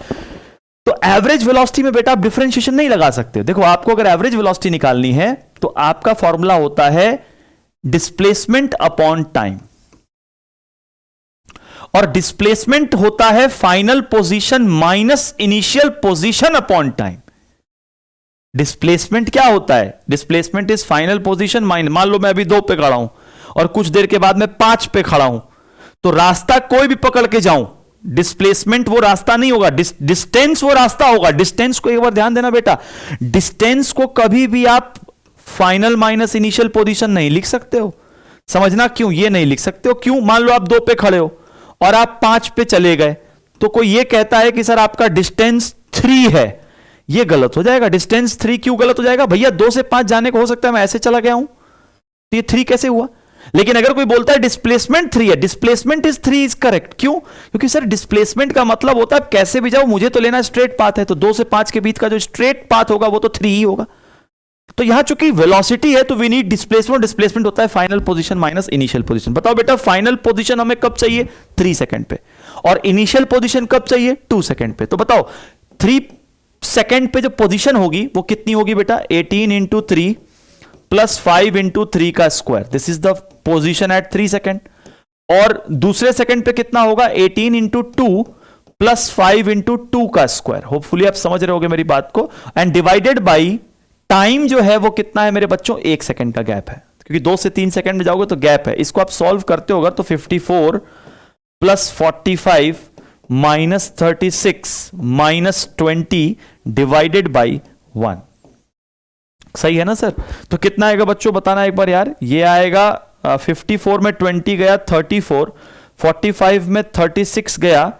तो एवरेज वेलोसिटी में बेटा आप डिफरेंशिएशन नहीं लगा सकते। देखो आपको अगर एवरेज वेलोसिटी निकालनी है तो आपका फॉर्मूला होता है डिस्प्लेसमेंट अपॉन टाइम, और डिस्प्लेसमेंट होता है final position minus initial position upon time. Displacement क्या होता है? Displacement is final position minus, मान लो मैं अभी 2 पे खड़ा हूं और कुछ देर के बाद मैं 5 पे खड़ा हूं, तो रास्ता कोई भी पकड़ के जाऊं, डिस्प्लेसमेंट वो रास्ता नहीं होगा, डिस्टेंस वो रास्ता होगा। डिस्टेंस को एक बार ध्यान देना बेटा, डिस्टेंस को कभी भी आप फाइनल माइनस इनिशियल पोजीशन नहीं लिख सकते हो। समझना क्यों ये नहीं लिख सकते हो, क्यों? मान लो आप 2 पे खड़े हो और आप 5 पे चले गए, तो कोई ये कहता है कि सर आपका डिस्टेंस 3 है, ये गलत हो जाएगा। डिस्टेंस 3 क्यों गलत हो जाएगा? भैया 2 से 5 जाने को हो सकता है मैं ऐसे चला गया हूं, तो ये 3 कैसे हुआ? लेकिन अगर कोई बोलता है डिस्प्लेसमेंट 3 है, डिस्प्लेसमेंट इज 3 इज करेक्ट। क्यों? क्योंकि सर डिस्प्लेसमेंट का मतलब होता है कैसे भी जाओ मुझे तो लेना स्ट्रेट पाथ है, तो 2 से 5 के बीच का जो स्ट्रेट पाथ होगा वो तो 3 ही होगा। तो यहां चूंकि वेलोसिटी है तो वी नीड डिस्प्लेसमेंट, डिस्प्लेसमेंट होता है final position minus initial position. बताओ बेटा फाइनल पोजीशन हमें कब चाहिए? 3 सेकंड पे, और इनिशियल पोजीशन कब चाहिए? 2 सेकंड पे। तो बताओ 3 सेकंड पे जो पोजीशन होगी वो कितनी होगी बेटा? 18 इंटू 3 प्लस 5 इंटू 3 का square, this is the position at 3 second. और दूसरे सेकंड पे कितना होगा? 18 इंटू 2 प्लस 5 इंटू 2 का स्क्वायर। होपफुली आप समझ रहे होगे मेरी बात को। एंड डिवाइडेड बाई टाइम जो है वो कितना है मेरे बच्चों? 1 सेकंड का गैप है, क्योंकि 2 से 3 सेकंड में जाओगे तो गैप है। इसको आप सॉल्व करते होगा तो 54 plus 45 minus 36 minus 20 divided by 1। सही है ना सर? तो कितना आएगा बच्चों बताना एक बार यार। ये आएगा 54 में 20 गया 34, 45 में 36 गया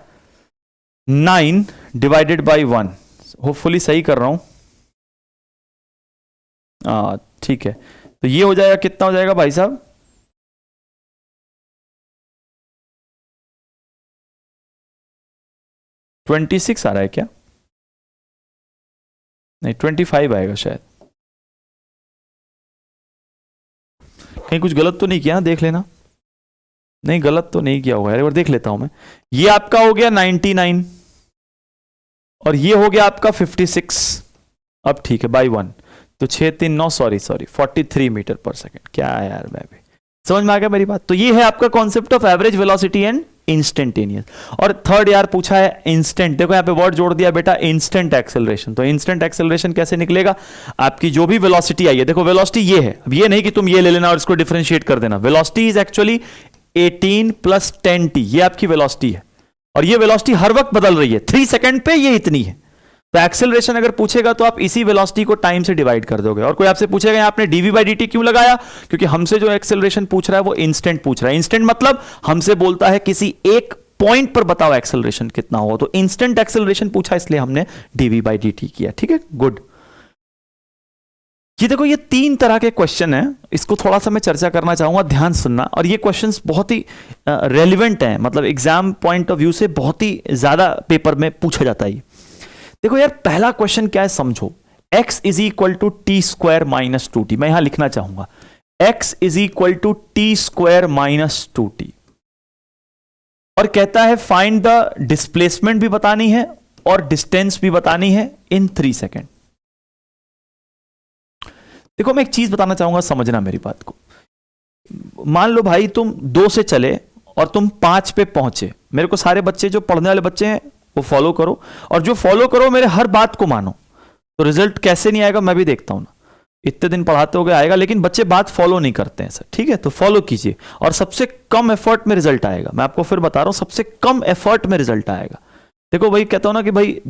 9 डिवाइडेड बाई 1। होपफुली सही कर रहा हूं। ठीक है, तो ये हो जाएगा, कितना हो जाएगा भाई साहब? 26 आ रहा है क्या? नहीं 25 आएगा शायद। कहीं कुछ गलत तो नहीं किया? देख लेना। नहीं गलत तो नहीं किया होगा यार, एक बार देख लेता हूं मैं। ये आपका हो गया 99 और ये हो गया आपका 56। अब ठीक है बाई 1, तो 6 3 9 सॉरी 43 मीटर पर सेकंड। क्या है यार, मैं भी समझ में आ गया मेरी बात। तो ये है आपका concept of average velocity and instantaneous. और थर्ड यार पूछा है इंस्टेंट, देखो यहां पे वर्ड जोड़ दिया बेटा इंस्टेंट एक्सेलरेशन। तो इंस्टेंट एक्सेलरेशन कैसे निकलेगा? आपकी जो भी वेलोसिटी आई है, देखो वेलोसिटी ये है, अब ये नहीं कि तुम ये ले लेना और इसको डिफरेंशिएट कर देना। Velocity is actually 18 plus 10t, ये आपकी वेलोसिटी है, और ये वेलोसिटी हर वक्त बदल रही है। 3 सेकंड पे ये इतनी है। तो एक्सेलरेशन अगर पूछेगा तो आप इसी वेलोसिटी को टाइम से डिवाइड कर दोगे। और कोई आपसे पूछेगा आपने डीवी बाई dt क्यों लगाया? क्योंकि हमसे जो एक्सेलरेशन पूछ रहा है वो इंस्टेंट पूछ रहा है। इंस्टेंट मतलब हमसे बोलता है किसी एक पॉइंट पर बताओ एक्सेलरेशन कितना होगा, तो इंस्टेंट एक्सेलरेशन पूछा इसलिए हमने डीवी बाई dt किया। ठीक है, गुड। ये देखो ये 3 तरह के क्वेश्चन है, इसको थोड़ा सा मैं चर्चा करना चाहूंगा, ध्यान सुनना। और ये क्वेश्चंस बहुत ही रेलिवेंट हैं, मतलब एग्जाम पॉइंट ऑफ व्यू से बहुत ही ज्यादा पेपर में पूछा जाता है। देखो यार पहला क्वेश्चन क्या है समझो, x is equal to t square minus 2t। मैं यहां लिखना चाहूंगा x is equal to t square minus 2t, और कहता है फाइंड द डिस्प्लेसमेंट भी बतानी है और डिस्टेंस भी बतानी है इन 3 सेकेंड। देखो मैं एक चीज बताना चाहूंगा, समझना मेरी बात को। मान लो भाई तुम 2 से चले और तुम 5 पे पहुंचे। मेरे को सारे बच्चे जो पढ़ने वाले बच्चे हैं वो फॉलो करो, और जो फॉलो करो मेरे हर बात को मानो, तो रिजल्ट कैसे नहीं आएगा मैं भी देखता हूं ना। इतने दिन पढ़ाते हो गए आएगा, लेकिन बच्चे बात फॉलो नहीं करते हैं सर। ठीक है, तो फॉलो कीजिए और सबसे कम एफर्ट में रिजल्ट आएगा। मैं आपको फिर बता रहा हूं, सबसे कम एफर्ट में रिजल्ट आएगा। देखो भाई कहता हूं ना कि भाई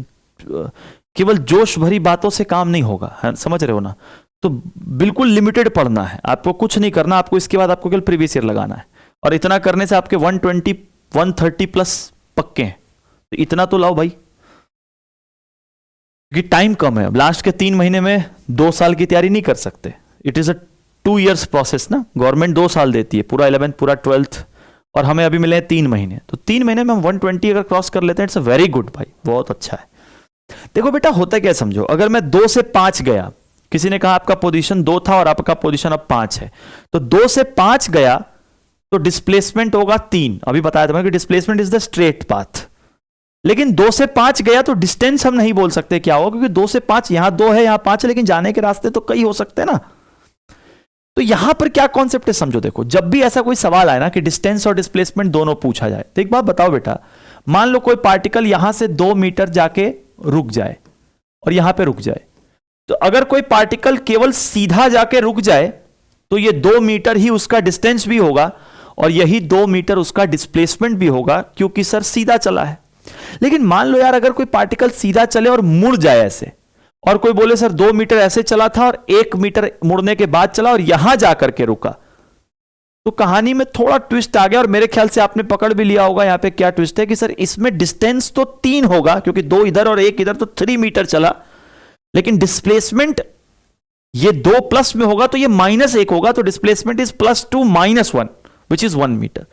केवल जोश भरी बातों से काम नहीं होगा, है समझ रहे हो ना? तो बिल्कुल लिमिटेड पढ़ना है, आपको कुछ नहीं करना। आपको इसके बाद आपको केवल प्रीवियस ईयर लगाना है, और इतना करने से आपके 120 130 प्लस पक्के हैं। तो इतना तो लाओ भाई, क्योंकि टाइम कम है। अब लास्ट के 3 महीने में 2 साल की तैयारी नहीं कर सकते। It is a 2 years process ना, गवर्नमेंट 2 साल देती है, पूरा 11th पूरा 12th, और हमें अभी मिले हैं 3 महीने। तो 3 महीने में हम 120 अगर क्रॉस कर लेते हैं, इट्स अ वेरी गुड भाई, बहुत अच्छा है। देखो बेटा होता क्या समझो, अगर मैं 2 से 5 गया, किसी ने कहा आपका पोजीशन 2 था और आपका पोजीशन अब 5 है, तो 2 से 5 गया तो डिस्प्लेसमेंट होगा 3। अभी बताया था मैं कि displacement is the straight path. लेकिन 2 से 5 गया तो डिस्टेंस हम नहीं बोल सकते क्या होगा, क्योंकि 2 से 5 यहां 2 है यहां 5 है, लेकिन जाने के रास्ते तो कई हो सकते हैं ना। तो यहां पर क्या कॉन्सेप्ट है समझो। देखो जब भी ऐसा कोई सवाल आए ना कि डिस्टेंस और डिस्प्लेसमेंट दोनों पूछा जाए, तो एक बात बताओ बेटा, मान लो कोई पार्टिकल यहां से 2 मीटर जाके रुक जाए और यहां पे रुक जाए, तो अगर कोई पार्टिकल केवल सीधा जाके रुक जाए तो ये 2 मीटर ही उसका डिस्टेंस भी होगा और यही 2 मीटर उसका डिस्प्लेसमेंट भी होगा, क्योंकि सर सीधा चला है। लेकिन मान लो यार अगर कोई पार्टिकल सीधा चले और मुड़ जाए ऐसे, और कोई बोले सर 2 मीटर ऐसे चला था और 1 मीटर मुड़ने के बाद चला और यहां जाकर के रुका, तो कहानी में थोड़ा ट्विस्ट आ गया। और मेरे ख्याल से आपने पकड़ भी लिया होगा यहां पे क्या ट्विस्ट है कि सर इसमें डिस्टेंस तो 3 होगा, क्योंकि 2 इधर और 1 इधर, तो 3 मीटर चला, लेकिन डिस्प्लेसमेंट ये 2 प्लस में होगा तो ये -1 होगा, तो displacement is +2 -1 which is 1 metre.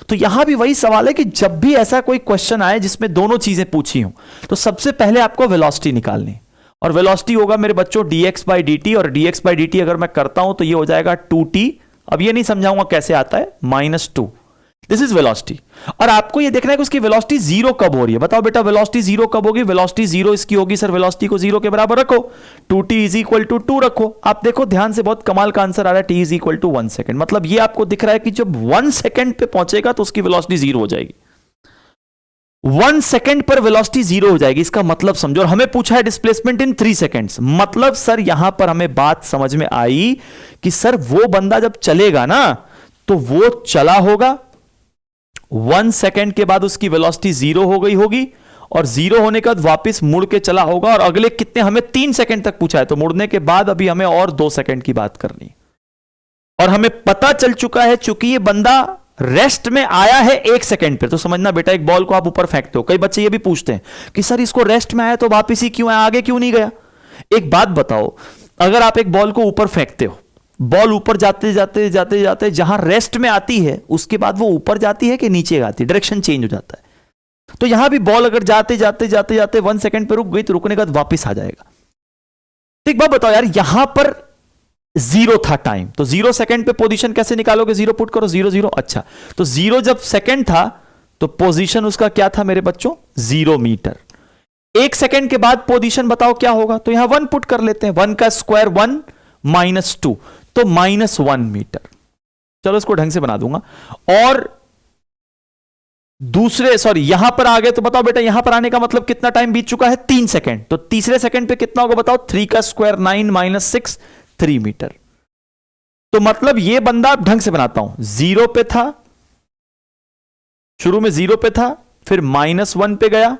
तो यहां भी वही सवाल है कि जब भी ऐसा कोई क्वेश्चन आए जिसमें दोनों चीजें पूछी हो, तो सबसे पहले आपको वेलोसिटी निकालनी, और वेलोसिटी होगा मेरे बच्चों dx/dt, और dx/dt अगर मैं करता हूं तो ये हो जाएगा 2t। अब ये नहीं समझाऊंगा कैसे आता है, -2, दिस इज वेलोसिटी। और आपको ये देखना है कि उसकी वेलोसिटी 0 कब हो रही है। बताओ बेटा वेलोसिटी 0 कब होगी? वेलोसिटी 0 इसकी होगी सर, वेलोसिटी को 0 के बराबर रखो, 2t = 2 रखो। आप देखो ध्यान से, बहुत कमाल का आंसर आ रहा है, t = 1 सेकेंड। मतलब ये आपको दिख रहा है कि जब 1 सेकेंड पे पहुंचेगा तो उसकी वेलोसिटी 0 हो जाएगी। 1 सेकेंड पर वेलोसिटी 0 हो जाएगी, इसका मतलब समझो। और हमें पूछा है डिस्प्लेसमेंट इन 3 सेकेंड्स, मतलब सर यहां पर हमें बात समझ में आई कि सर वो बंदा जब चलेगा ना तो वो चला होगा, 1 सेकेंड के बाद उसकी वेलोसिटी 0 हो गई होगी, और 0 होने के बाद वापस मुड़ के चला होगा। और अगले कितने, हमें 3 सेकेंड तक पूछा है, तो मुड़ने के बाद अभी हमें और 2 सेकेंड की बात करनी। और हमें पता चल चुका है चूंकि ये बंदा रेस्ट में आया है 1 सेकेंड पे, तो समझना बेटा एक बॉल को आप ऊपर फेंकते हो, कई बच्चे ये भी पूछते हैं कि सर इसको रेस्ट में आया तो वापिस ही क्यों आया, आगे क्यों नहीं गया। एक बात बताओ, अगर आप एक बॉल को ऊपर फेंकते हो, बॉल ऊपर जाते जाते जाते जाते जहां रेस्ट में आती है उसके बाद वो ऊपर जाती है कि नीचे आती है, डायरेक्शन चेंज हो जाता है। तो यहां भी बॉल अगर जाते जाते जाते जाते 1 सेकेंड पे रुक गई तो रुकने के बाद वापिस आ जाएगा। तो एक बात बताओ यार, यहां पर 0 था टाइम, तो 0 सेकेंड पे पोजीशन कैसे निकालोगे? 0 पुट करो, 0 0। अच्छा, तो 0 जब सेकेंड था तो पोजीशन उसका क्या था मेरे बच्चों? 0 मीटर। 1 सेकेंड के बाद पोजीशन बताओ क्या होगा? तो यहां 1 पुट कर लेते हैं, 1 का स्क्वायर 1 -2, तो -1 मीटर। चलो इसको ढंग से बना दूंगा। और दूसरे, सॉरी यहां पर आ गए तो बताओ बेटा यहां पर आने का मतलब कितना टाइम बीत चुका है? 3 सेकेंड। तो तीसरे सेकेंड पे कितना होगा बताओ? 3 का स्क्वायर 9 -6, 3 मीटर। तो मतलब ये बंदा ढंग से बनाता हूं, 0 पे था, शुरू में 0 पे था, फिर -1 पे गया,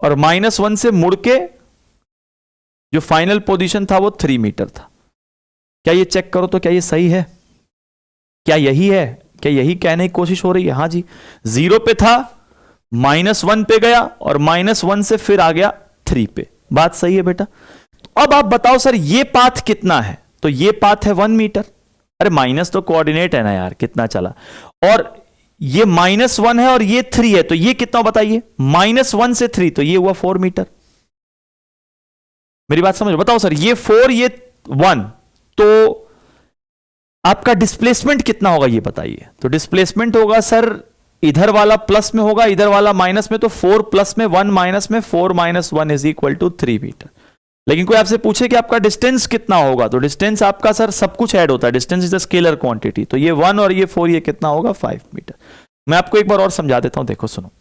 और -1 से मुड़ के जो फाइनल पोजीशन था वो 3 मीटर था। क्या ये चेक करो तो क्या ये सही है? क्या यही है? क्या यही कहने की कोशिश हो रही है? हां जी, 0 पे था, -1 पे गया, और -1 से फिर आ गया 3 पे। बात सही है बेटा। अब आप बताओ सर ये पाथ कितना है? तो ये पाथ है 1 मीटर। अरे माइनस तो कोऑर्डिनेट है ना यार, कितना चला, और ये -1 है और ये 3 है, तो ये कितना बताइए? -1 से 3, तो ये हुआ 4 मीटर। मेरी बात समझो, बताओ सर ये 4 ये 1, तो आपका डिस्प्लेसमेंट कितना होगा ये बताइए? तो डिस्प्लेसमेंट होगा सर इधर वाला प्लस में होगा, इधर वाला माइनस में, तो 4 प्लस में 1 माइनस में, 4 - 1 = 3 मीटर। लेकिन कोई आपसे पूछे कि आपका डिस्टेंस कितना होगा, तो डिस्टेंस आपका सर सब कुछ ऐड होता है, distance is a scalar quantity, तो ये 1 और ये 4, ये कितना होगा? 5 मीटर। मैं आपको एक बार और समझा देता हूं, देखो सुनो।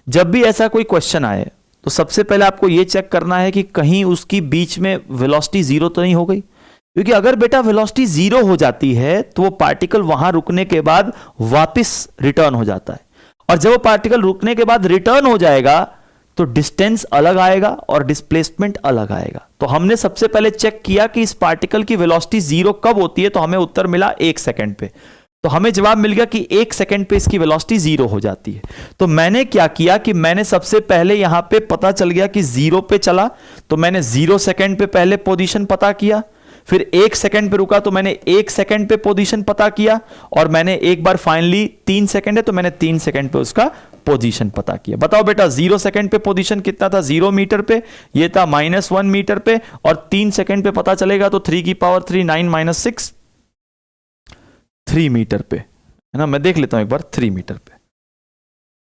जब भी ऐसा कोई क्वेश्चन आए तो सबसे पहले आपको यह चेक करना है कि कहीं उसकी बीच में वेलोसिटी 0 तो नहीं हो गई, क्योंकि अगर बेटा वेलोसिटी 0 हो जाती है तो वो पार्टिकल वहां रुकने के बाद वापस रिटर्न हो जाता है, और जब वो पार्टिकल रुकने के बाद रिटर्न हो जाएगा तो डिस्टेंस अलग आएगा और डिस्प्लेसमेंट अलग आएगा। तो हमने सबसे पहले चेक किया कि इस पार्टिकल की वेलोसिटी 0 कब होती है, तो हमें उत्तर मिला 1 सेकेंड पे। तो हमें जवाब मिल गया कि 1 सेकेंड पे इसकी वेलोसिटी 0 हो जाती है। तो मैंने क्या किया कि मैंने सबसे पहले यहां पे पता चल गया कि 0 पे चला, तो मैंने 0 सेकेंड पे पहले पोजीशन पता किया, फिर 1 सेकेंड पे रुका तो मैंने 1 सेकेंड पे पोजीशन पता किया, और मैंने एक बार फाइनली 3 सेकेंड है तो मैंने 3 सेकेंड पे उसका पोजीशन पता किया। बताओ बेटा 0 सेकेंड पे पोजीशन कितना था? 0 मीटर पे, ये था -1 मीटर पे, और 3 सेकेंड पे पता चलेगा तो 3 की पावर 3 9 - 6 3 मीटर पे, है ना। मैं देख लेता हूं एक बार, 3 मीटर पे।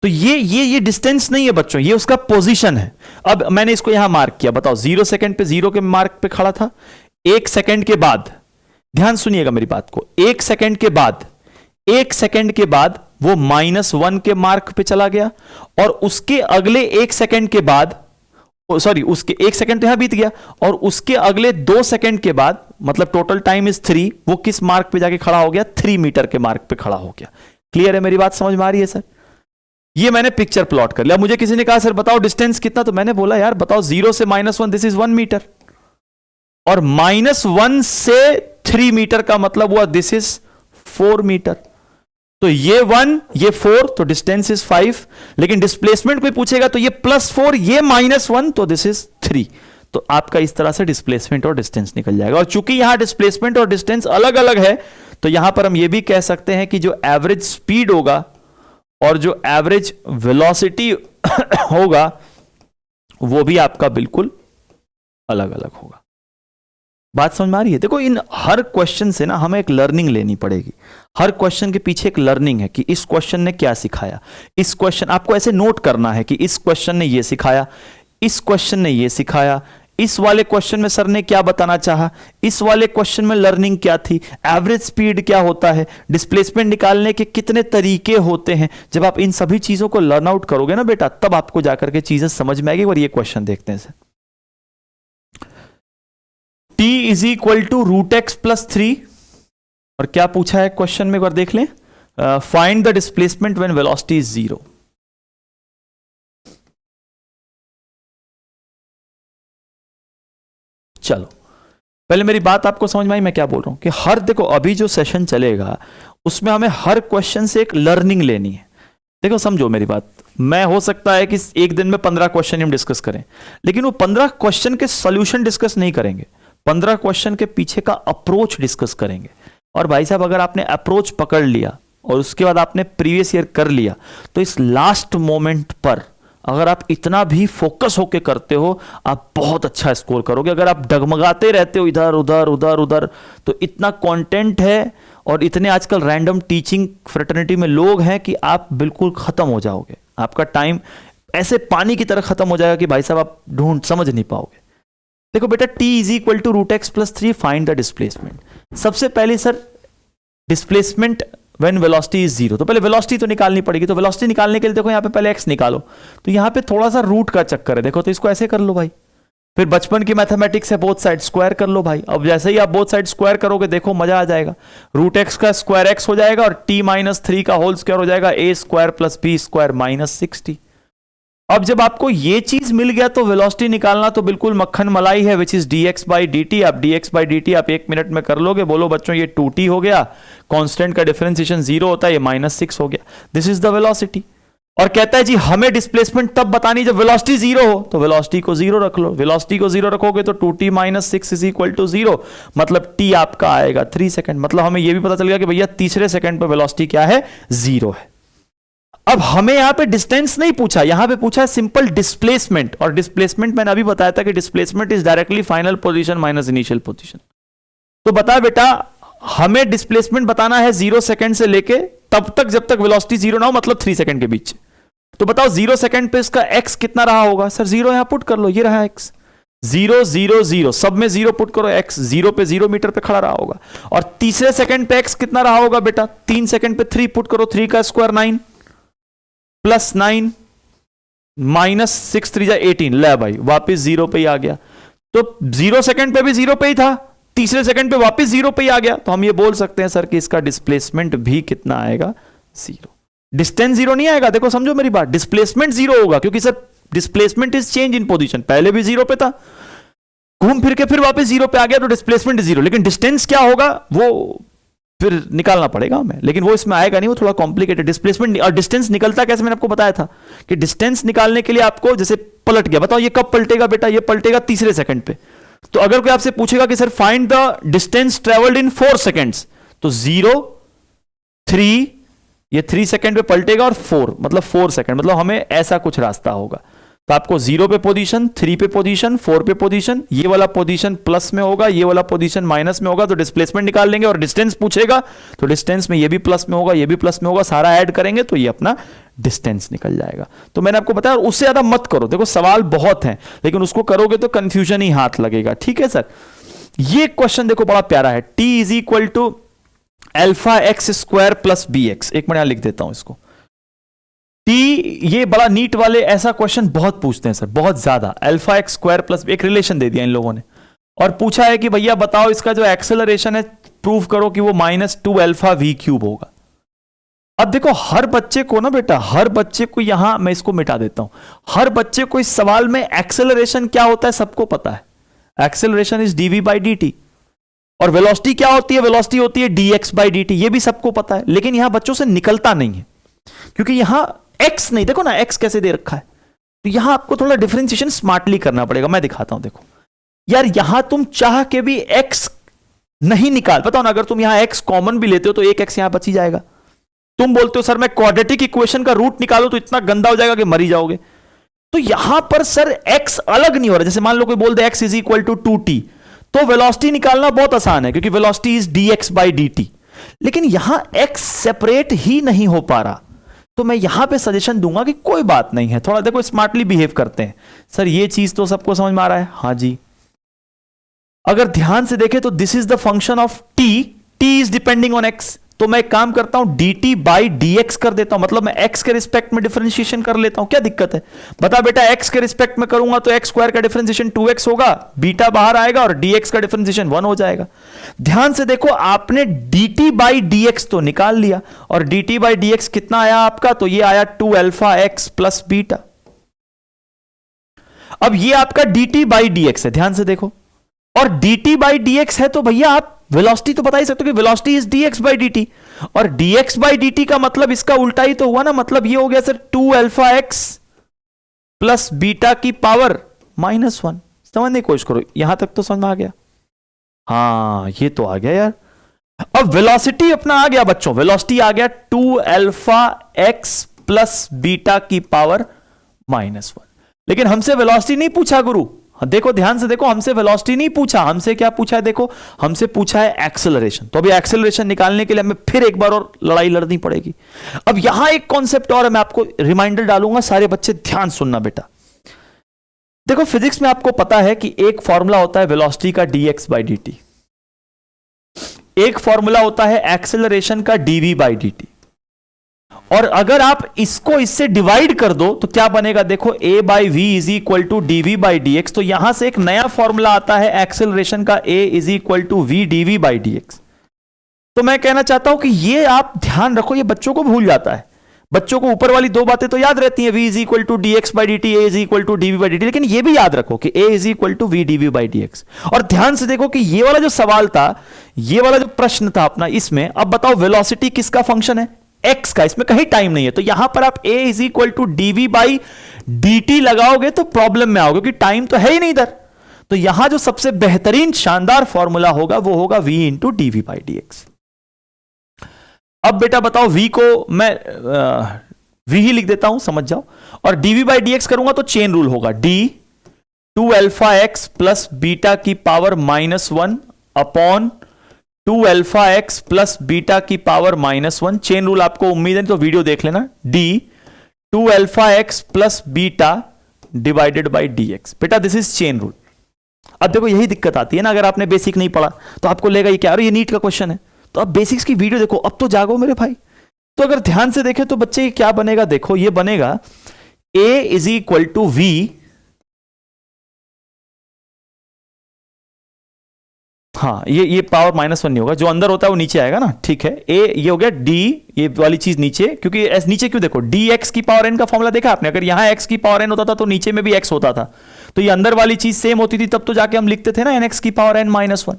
तो ये डिस्टेंस नहीं है बच्चों, ये उसका पोजीशन है। अब मैंने इसको यहां मार्क किया, बताओ 0 सेकेंड पे 0 के मार्क पे खड़ा था, 1 सेकेंड के बाद, ध्यान सुनिएगा मेरी बात को, 1 सेकेंड के बाद, 1 सेकेंड के बाद वो -1 के मार्क पे चला गया, और उसके अगले 1 सेकेंड के बाद सॉरी उसके 1 सेकंड तो यहां बीत गया, और उसके अगले 2 सेकंड के बाद मतलब टोटल टाइम इज 3, वो किस मार्क पे जाके खड़ा हो गया? 3 मीटर के मार्क पे खड़ा हो गया। क्लियर है? मेरी बात समझ में आ रही है सर? ये मैंने पिक्चर प्लॉट कर लिया। मुझे किसी ने कहा सर बताओ डिस्टेंस कितना, तो मैंने बोला यार बताओ 0 से -1 दिस इज 1 मीटर, और -1 से 3 मीटर का मतलब हुआ दिस इज 4 मीटर। तो ये 1 ये 4, तो डिस्टेंस इज 5, लेकिन डिस्प्लेसमेंट कोई पूछेगा तो ये +4 ये -1, तो दिस इज 3। तो आपका इस तरह से डिस्प्लेसमेंट और डिस्टेंस निकल जाएगा। और चूंकि यहां डिस्प्लेसमेंट और डिस्टेंस अलग अलग है, तो यहां पर हम ये भी कह सकते हैं कि जो एवरेज स्पीड होगा और जो एवरेज वेलोसिटी होगा वो भी आपका बिल्कुल अलग अलग होगा। बात समझ में आ रही है? देखो इन हर क्वेश्चन से ना हमें एक लर्निंग लेनी पड़ेगी। हर क्वेश्चन के पीछे एक लर्निंग है कि इस क्वेश्चन ने क्या सिखाया। इस क्वेश्चन आपको ऐसे नोट करना है कि इस क्वेश्चन ने ये सिखाया, इस क्वेश्चन ने ये सिखाया, इस वाले क्वेश्चन में सर ने क्या बताना चाहा, इस वाले क्वेश्चन में लर्निंग क्या थी, एवरेज स्पीड क्या होता है, डिस्प्लेसमेंट निकालने के कितने तरीके होते हैं। जब आप इन सभी चीजों को लर्न आउट करोगे ना बेटा, तब आपको जाकर के चीजें समझ में आएगी। और ये क्वेश्चन देखते हैं sir, t is equal to √x + 3, और क्या पूछा है क्वेश्चन में, एक बार देख लें। Find the displacement when velocity is 0। चलो पहले मेरी बात आपको समझ में आई मैं क्या बोल रहा हूं, कि हर देखो अभी जो सेशन चलेगा उसमें हमें हर क्वेश्चन से एक लर्निंग लेनी है। देखो समझो मेरी बात, मैं हो सकता है कि एक दिन में 15 क्वेश्चन हम डिस्कस करें, लेकिन वो 15 क्वेश्चन के सॉल्यूशन डिस्कस नहीं करेंगे, 15 क्वेश्चन के पीछे का अप्रोच डिस्कस करेंगे। और भाई साहब अगर आपने अप्रोच पकड़ लिया और उसके बाद आपने प्रीवियस ईयर कर लिया, तो इस लास्ट मोमेंट पर अगर आप इतना भी फोकस होके करते हो, आप बहुत अच्छा स्कोर करोगे। अगर आप डगमगाते रहते हो इधर उधर उधर उधर, तो इतना कंटेंट है और इतने आजकल रैंडम टीचिंग फ्रेटर्निटी में लोग हैं कि आप बिल्कुल खत्म हो जाओगे। आपका टाइम ऐसे पानी की तरह खत्म हो जाएगा कि भाई साहब आप ढूंढ समझ नहीं पाओगे। देखो बेटा, t is equal to √x + 3, find the displacement. सबसे पहले sir displacement when velocity is 0, तो पहले वेलोसिटी तो निकालनी पड़ेगी। तो वेलोसिटी निकालने के लिए देखो यहां पे पहले x निकालो, तो यहां पे थोड़ा सा रूट का चक्कर है। देखो तो इसको ऐसे कर लो भाई, फिर बचपन की मैथमेटिक्स है बोथ साइड स्क्वायर कर लो भाई। अब जैसे ही आप बोथ साइड स्क्वायर करोगे देखो मजा आ जाएगा, √x का स्क्वायर x हो जाएगा और t - 3 का होल स्क्वायर हो जाएगा a² + b² -60। अब जब आपको ये चीज मिल गया तो वेलोसिटी निकालना तो बिल्कुल मक्खन मलाई है, विच इज dx/dt। आप dx/dt आप 1 मिनट में कर लोगे। बोलो बच्चों ये 2t हो गया, कांस्टेंट का डिफरेंशिएशन 0 होता है, ये -6 हो गया। This is the velocity. और कहता है जी हमें डिस्प्लेसमेंट तब बतानी जब वेलोसिटी 0 हो, तो वेलोसिटी को 0 रख लो। वेलोसिटी को 0 रखोगे तो 2t - 6 इज इक्वल टू 0, मतलब t आपका आएगा 3 सेकंड। मतलब हमें यह भी पता चल गया कि भैया तीसरे सेकंड पर वेलोसिटी क्या है? 0 है। अब हमें यहां पे डिस्टेंस नहीं पूछा, यहां पे पूछा है सिंपल डिस्प्लेसमेंट। और डिस्प्लेसमेंट मैंने अभी बताया था कि displacement is directly final position minus initial position. तो बता बेटा, हमें डिस्प्लेसमेंट बताना है 0 सेकंड से लेके तब तक जब तक वेलोसिटी 0 ना हो, मतलब 3 सेकंड के बीच। तो बताओ 0 सेकंड पे इसका x कितना रहा होगा? सर 0 यहां पुट कर लो, ये रहा x। 0 0 0 सब में 0 पुट करो, x 0 पे 0 मीटर पे खड़ा रहा होगा। और तीसरे सेकंड पे x कितना रहा होगा बेटा? 3 सेकंड पे 3 पुट करो, 3 का स्क्वायर 9 + 9 -6 3 18, ले भाई वापिस 0 पे ही आ गया। तो 0 सेकंड पे भी 0 पे ही था, तीसरे सेकंड पे वापिस 0 पे ही आ गया। तो हम ये बोल सकते हैं सर कि इसका डिस्प्लेसमेंट भी कितना आएगा? 0। डिस्टेंस 0 नहीं आएगा। देखो समझो मेरी बात, डिस्प्लेसमेंट 0 होगा क्योंकि sir displacement is change in position. पहले भी 0 पे था, घूम फिर के फिर वापस 0 पे आ गया, तो डिस्प्लेसमेंट 0। लेकिन डिस्टेंस क्या होगा वो फिर निकालना पड़ेगा हमें, लेकिन वो इसमें आएगा नहीं, वो थोड़ा कॉम्प्लिकेटेड। डिस्प्लेसमेंट और डिस्टेंस निकलता कैसे, मैंने आपको बताया था कि डिस्टेंस निकालने के लिए आपको जैसे पलट गया, बताओ ये कब पलटेगा बेटा? ये पलटेगा तीसरे सेकंड पे। तो अगर कोई आपसे पूछेगा कि sir find the distance travelled in 4 seconds, तो 0 3, ये 3 सेकंड पे पलटेगा और 4 मतलब 4 सेकंड, मतलब हमें ऐसा कुछ रास्ता होगा। तो आपको 0 पे पोजीशन, 3 पे पोजीशन, 4 पे पोजीशन, ये वाला पोजीशन प्लस में होगा, ये वाला पोजीशन माइनस में होगा, तो डिस्प्लेसमेंट निकाल लेंगे। और डिस्टेंस पूछेगा तो डिस्टेंस में ये भी प्लस में होगा, ये भी प्लस में होगा, सारा ऐड करेंगे तो ये अपना डिस्टेंस निकल जाएगा। तो मैंने आपको बताया, उससे ज्यादा मत करो। देखो सवाल बहुत हैं, लेकिन उसको करोगे तो कंफ्यूजन ही हाथ लगेगा। ठीक है सर, ये क्वेश्चन देखो बड़ा प्यारा है, t is equal to α x² + bx। एक मिनट यहां लिख देता हूं इसको, ये बड़ा नीट वाले ऐसा क्वेश्चन बहुत पूछते हैं सर, बहुत ज्यादा। अल्फा एक्स स्क्वायर प्लस एक रिलेशन दे दिया इन लोगों ने और पूछा है कि भैया बताओ इसका जो एक्सेलरेशन है प्रूव करो कि वो -2 अल्फा वी क्यूब होगा। अब देखो हर बच्चे को ना बेटा, हर बच्चे को यहां मैं इसको मिटा देता हूं, हर बच्चे को इस सवाल में एक्सेलरेशन क्या होता है सबको पता है। Acceleration is dv by dt। और वेलोसिटी क्या होती है? वेलोसिटी होती है dx बाई dt, ये भी सबको पता है। लेकिन यहां बच्चों से निकलता नहीं है क्योंकि यहां x नहीं, देखो ना x कैसे दे रखा है, तो यहां आपको थोड़ा डिफरेंशिएशन स्मार्टली करना पड़ेगा। मैं दिखाता हूं, देखो यार यहां तुम चाह के भी x नहीं निकाल, बताओ ना, अगर तुम यहां x कॉमन भी लेते हो तो एक x यहां बच ही जाएगा। तुम बोलते हो सर मैं क्वाड्रेटिक इक्वेशन का रूट निकालो तो इतना गंदा हो जाएगा कि मर ही जाओगे। तो यहां पर सर x अलग नहीं हो रहा। जैसे मान लो कोई बोल दे x is equal to 2t, तो वेलोसिटी निकालना बहुत आसान है क्योंकि velocity is dx by dt। लेकिन यहां x सेपरेट ही नहीं हो पा रहा, तो मैं यहां पे सजेशन दूंगा कि कोई बात नहीं है, थोड़ा देखो स्मार्टली बिहेव करते हैं। सर ये चीज तो सबको समझ में आ रहा है? हाँ जी। अगर ध्यान से देखें तो this is the function of t is depending on x, तो मैं एक काम करता हूं dt बाई dx कर देता हूं, मतलब मैं x के रिस्पेक्ट में डिफरेंशिएशन कर लेता हूं। क्या दिक्कत है? बता बेटा, x के रिस्पेक्ट में करूंगा तो x स्क्वायर का डिफरेंशिएशन 2x होगा, बीटा बाहर आएगा और dx का डिफरेंशिएशन 1 हो जाएगा। ध्यान से देखो, आपने dt बाई dx तो निकाल लिया और dt बाई dx कितना आया आपका? तो ये आया 2 अल्फा x प्लस बीटा। अब ये आपका dt बाई dx है, ध्यान से देखो, और dt बाई dx है तो भैया आप वेलोसिटी तो बता ही सकते हो कि velocity is dx by dt, और dx बाई dt का मतलब इसका उल्टा ही तो हुआ ना, मतलब ये हो गया sir 2 alpha x plus beta की पावर -1। समझने की कोशिश करो, यहां तक तो समझ में आ गया? हाँ ये तो आ गया यार। अब वेलोसिटी अपना आ गया बच्चों, वेलोसिटी आ गया 2 अल्फा x प्लस बीटा की पावर -1। लेकिन हमसे वेलोसिटी नहीं पूछा गुरु, देखो ध्यान से देखो, हमसे वेलोसिटी नहीं पूछा, हमसे क्या पूछा है? देखो हमसे पूछा है एक्सेलरेशन। तो अभी एक्सेलरेशन निकालने के लिए हमें फिर एक बार और लड़ाई लड़नी पड़ेगी। अब यहां एक कॉन्सेप्ट और है, मैं आपको रिमाइंडर डालूंगा, सारे बच्चे ध्यान सुनना बेटा। देखो फिजिक्स में आपको पता है कि एक फॉर्मूला होता है वेलोसिटी का dx बाई dt, एक फॉर्मूला होता है एक्सेलरेशन का dv बाई dt, और अगर आप इसको इससे डिवाइड कर दो तो क्या बनेगा? देखो a by v is equal to dv by dx। तो यहां से एक नया फॉर्मूला आता है एक्सेलरेशन का, a is equal to v dv by dx। तो मैं कहना चाहता हूं कि ये आप ध्यान रखो, ये बच्चों को भूल जाता है। बच्चों को ऊपर वाली दो बातें तो याद रहती हैं, v is equal to dx by dt, a is equal to dv by dt, लेकिन ये भी याद रखो कि a is equal to v dv by dx। और ध्यान से देखो कि ये वाला जो सवाल था, ये वाला जो प्रश्न था अपना, इसमें अब बताओ वेलोसिटी किसका फंक्शन है? x का, इसमें कहीं टाइम नहीं है। तो यहां पर आप a is equal to dv by dt लगाओगे तो प्रॉब्लम में आओगे क्योंकि टाइम तो है ही नहीं इधर। तो यहां जो सबसे बेहतरीन शानदार फॉर्मूला होगा वो होगा v into dv by dx। अब बेटा बताओ, v को मैं v ही लिख देता हूं, समझ जाओ, और dv बाई dx करूंगा तो चेन रूल होगा, d 2 alpha x plus beta की power -1 upon 2 alpha x plus beta की पावर -1। चेन रूल आपको उम्मीद है तो वीडियो देख लेना, d 2 alpha x plus beta divided by dx। बेटा दिस इज चेन रूल। अब देखो यही दिक्कत आती है ना, अगर आपने बेसिक नहीं पढ़ा तो आपको लेगा ये क्या, अरे ये नीट का क्वेश्चन है। तो अब बेसिक्स की वीडियो देखो, अब तो जागो मेरे भाई। तो अगर ध्यान से देखें तो बच्चे क्या बनेगा? देखो ये बनेगा a is equal to v, हाँ ये पावर -1 नहीं होगा, जो अंदर होता है वो नीचे आएगा ना, ठीक है। a ये हो गया d, ये वाली चीज नीचे, क्योंकि नीचे क्यों? देखो dx की पावर n का फॉर्मूला देखा आपने, अगर यहां x की पावर n होता था तो नीचे में भी x होता था, तो ये अंदर वाली चीज सेम होती थी, तब तो जाके हम लिखते थे ना nx की पावर n -1।